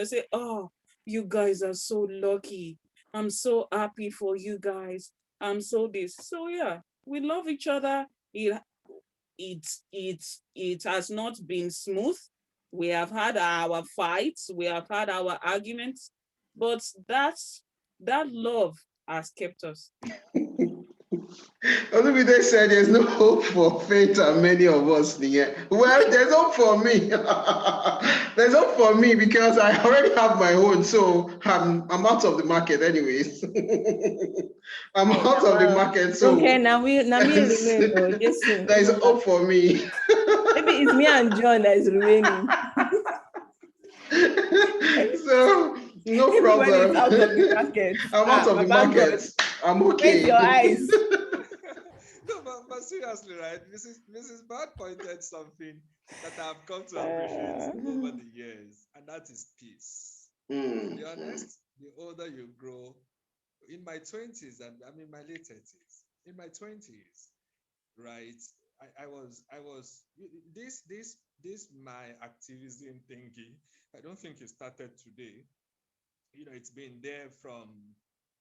say, oh, you guys are so lucky, I'm so happy for you guys, I'm so this. So yeah, we love each other. It has not been smooth. We have had our fights, we have had our arguments, but that love has kept us. Olumide said there's no hope for Faith and many of us here. Well, there's hope for me. There's hope for me because I already have my own, so I'm out of the market anyways. I'm out of the market, so Okay, now we remain. Oh, yes, there is hope for me. maybe it's me and John that is remaining. So no Everybody is problem. out of the market. I'm out of the Baba God, market. I'm raise okay. your eyes. No, but seriously, right? Mrs. Bad pointed something that I've come to appreciate over the years, and that is peace. To be honest, the older you grow, in my 20s, and I'm in my late 30s, in my 20s, right? I was this my activism thingy. I don't think it started today. It's been there from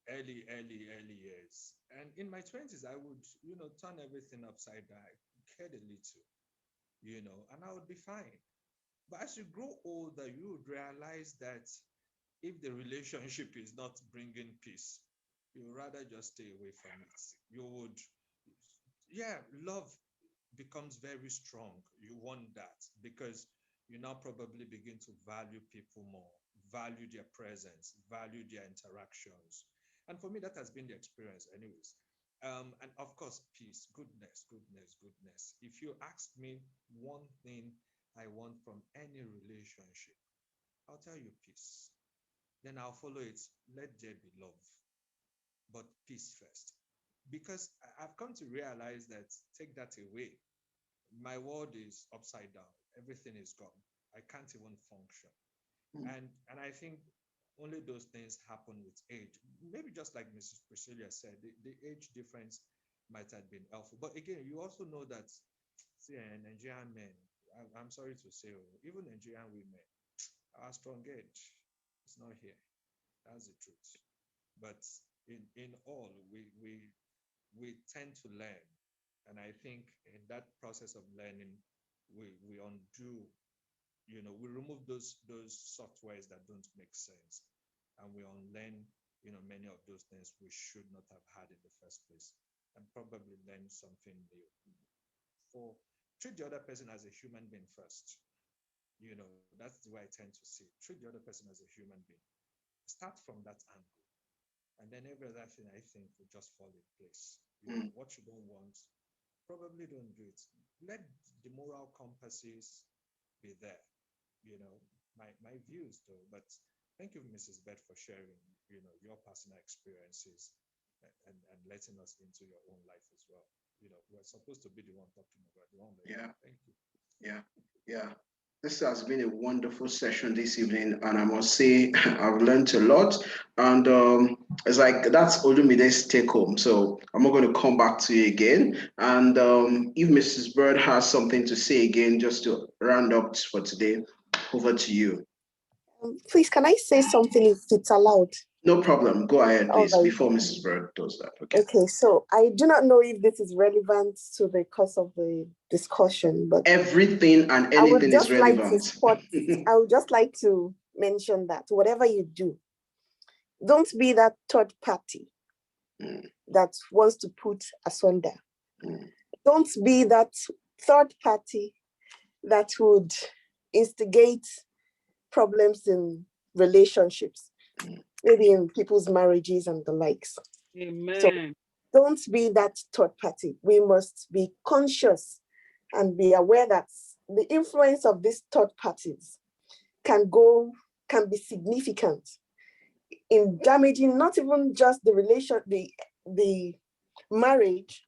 early years. And in my 20s, I would, turn everything upside down. I cared a little, and I would be fine. But as you grow older, you would realize that if the relationship is not bringing peace, you would rather just stay away from it. You would, yeah, love becomes very strong. You want that because you now probably begin to value people more, value their presence, value their interactions. And for me, that has been the experience, anyways. And of course, peace, goodness. If you ask me one thing I want from any relationship, I'll tell you peace. Then I'll follow it. Let there be love, but peace first. Because I've come to realize that take that away, my world is upside down. Everything is gone. I can't even function. And I think only those things happen with age. Maybe just like Mrs. Priscilla said, the age difference might have been helpful. But again, you also know that, see, Nigerian men, I'm sorry to say, even Nigerian women are strong age. It's not here. That's the truth. But in all, we tend to learn. And I think in that process of learning, we undo, we remove those softwares that don't make sense. And we unlearn, many of those things we should not have had in the first place, and probably learn something new. Treat the other person as a human being first. That's the way I tend to see it. Treat the other person as a human being. Start from that angle. And then every other thing, I think, will just fall in place. What you don't want, probably don't do it. Let the moral compasses be there. My views though. But thank you, Mrs. Beth, for sharing, your personal experiences and letting us into your own life as well. We're supposed to be the one talking about the one. Yeah. Thank you. Yeah. This has been a wonderful session this evening, and I must say I've learned a lot. And it's like that's Olumide's take home. So I'm not going to come back to you again. And if Mrs. Bird has something to say again, just to round up for today, over to you. Please, can I say something if it's allowed? No problem. Go ahead, please, right. before Mrs. Bird does that. Okay, so I do not know if this is relevant to the course of the discussion, but everything and anything is relevant. I would just like to mention that whatever you do, don't be that third party that wants to put asunder. Don't be that third party that would instigate problems in relationships, maybe in people's marriages and the likes. Amen. So don't be that third party. We must be conscious and be aware that the influence of these third parties can be significant in damaging not even just the marriage,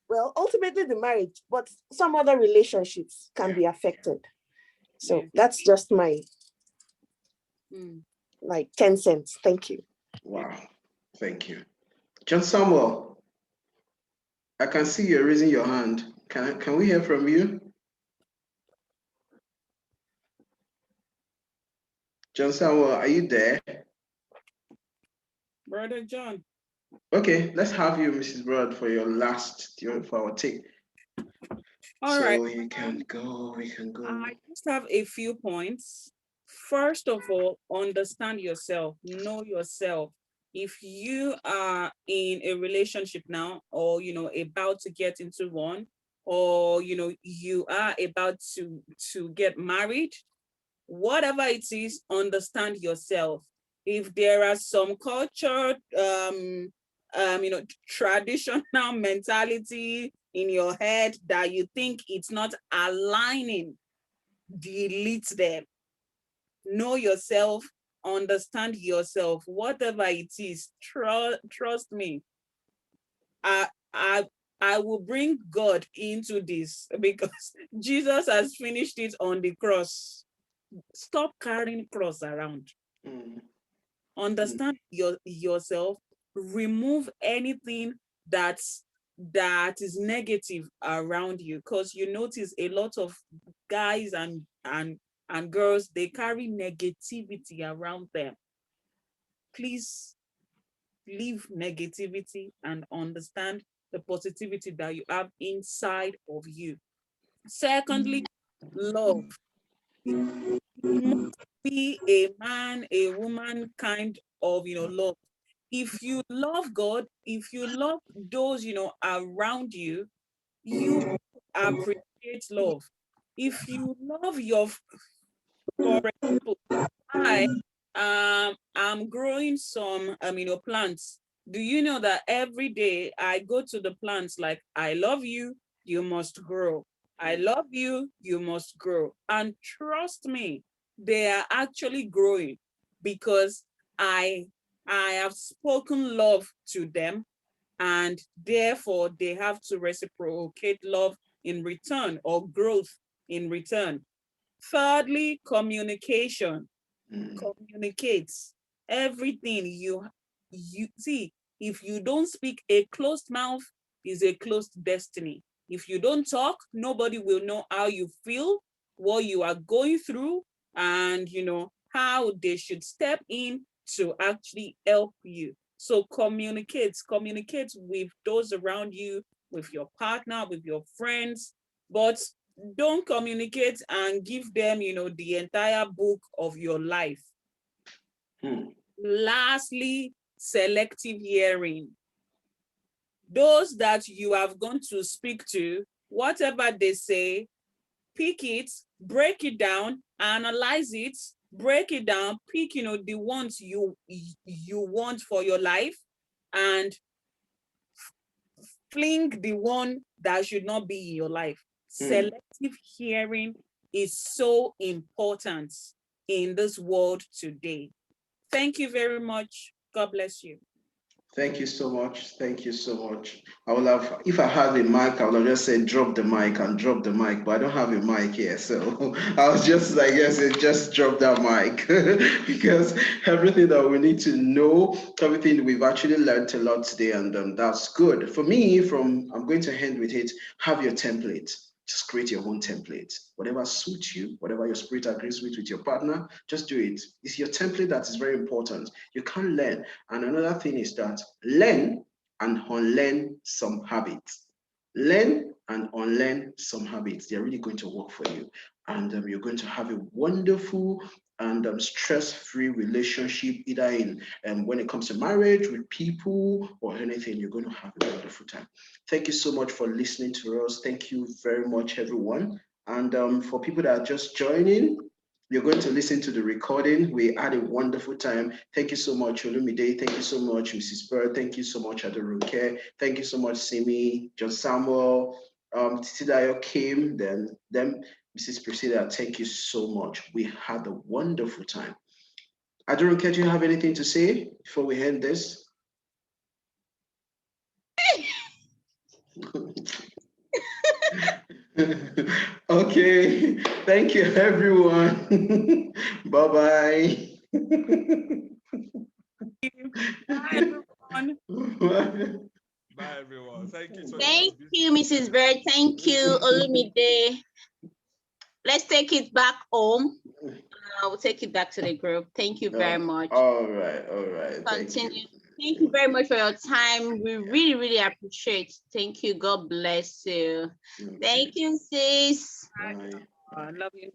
well, ultimately the marriage, but some other relationships can be affected. So that's just my 10 cents. Thank you. Wow, thank you. John Samuel, I can see you're raising your hand. Can we hear from you? John Samuel, are you there? Brother John. Okay, let's have you, Mrs. Broad, for our take. All right. We can go. I just have a few points. First of all, understand yourself, know yourself. If you are in a relationship now, or about to get into one, or you are about to get married, whatever it is, understand yourself. If there are some culture, traditional mentality in your head that you think it's not aligning, delete them. Know yourself, understand yourself, whatever it is, trust me. I will bring God into this because Jesus has finished it on the cross. Stop carrying cross around. Understand yourself, remove anything that is negative around you, because you notice a lot of guys and girls, they carry negativity around them. Please leave negativity and understand the positivity that you have inside of you. Secondly, love. You must be a man, a woman kind of, love. If you love God, if you love those, around you, you appreciate love. If you love for example, I'm growing some, plants. Do you know that every day I go to the plants like, I love you, you must grow. I love you, you must grow. And trust me, they are actually growing because I have spoken love to them, and therefore they have to reciprocate love in return, or growth in return. Thirdly, communication. Communicates everything you see. If you don't speak, a closed mouth is a closed destiny. If you don't talk, nobody will know how you feel, what you are going through, and how they should step in to actually help you. So communicate with those around you, with your partner, with your friends, but don't communicate and give them, the entire book of your life. Lastly, selective hearing. Those that you have gone to speak to, whatever they say, pick it, break it down, analyze it, break it down, pick, the ones you want for your life, and fling the one that should not be in your life. Selective hearing is so important in this world today. Thank you very much. God bless you. Thank you so much. Thank you so much. I will have, if I had a mic, I would have just said drop the mic and drop the mic, but I don't have a mic here. So I was just like, yes, just drop that mic because everything that we need to know, everything we've actually learned a lot today, and that's good. For me, I'm going to end with it, have your template. Just create your own template. Whatever suits you, whatever your spirit agrees with your partner, just do it. It's your template that is very important. You can't learn. And another thing is that learn and unlearn some habits. Learn and unlearn some habits. They're really going to work for you. And you're going to have a wonderful and stress-free relationship, either in when it comes to marriage, with people, or anything. You're going to have a wonderful time. Thank you so much for listening to us. Thank you very much, everyone. And for people that are just joining, you're going to listen to the recording. We had a wonderful time. Thank you so much, Olumide. Thank you so much, Mrs. Bird. Thank you so much, Aderonke. Thank you so much, Simi, John Samuel, Titidayo Kim, then Mrs. Priscilla. Thank you so much. We had a wonderful time. Aderonke, do you have anything to say before we end this? Okay, thank you, everyone. Bye-bye. Bye, everyone. Bye, everyone. Thank you. Thank you, Mrs. Bird. Thank you, Olumide. Let's take it back home. We'll take it back to the group. Thank you very much. All right. Continue. Thank you very much for your time. We really, really appreciate. Thank you. God bless you. Thank you, sis. Bye. I love you.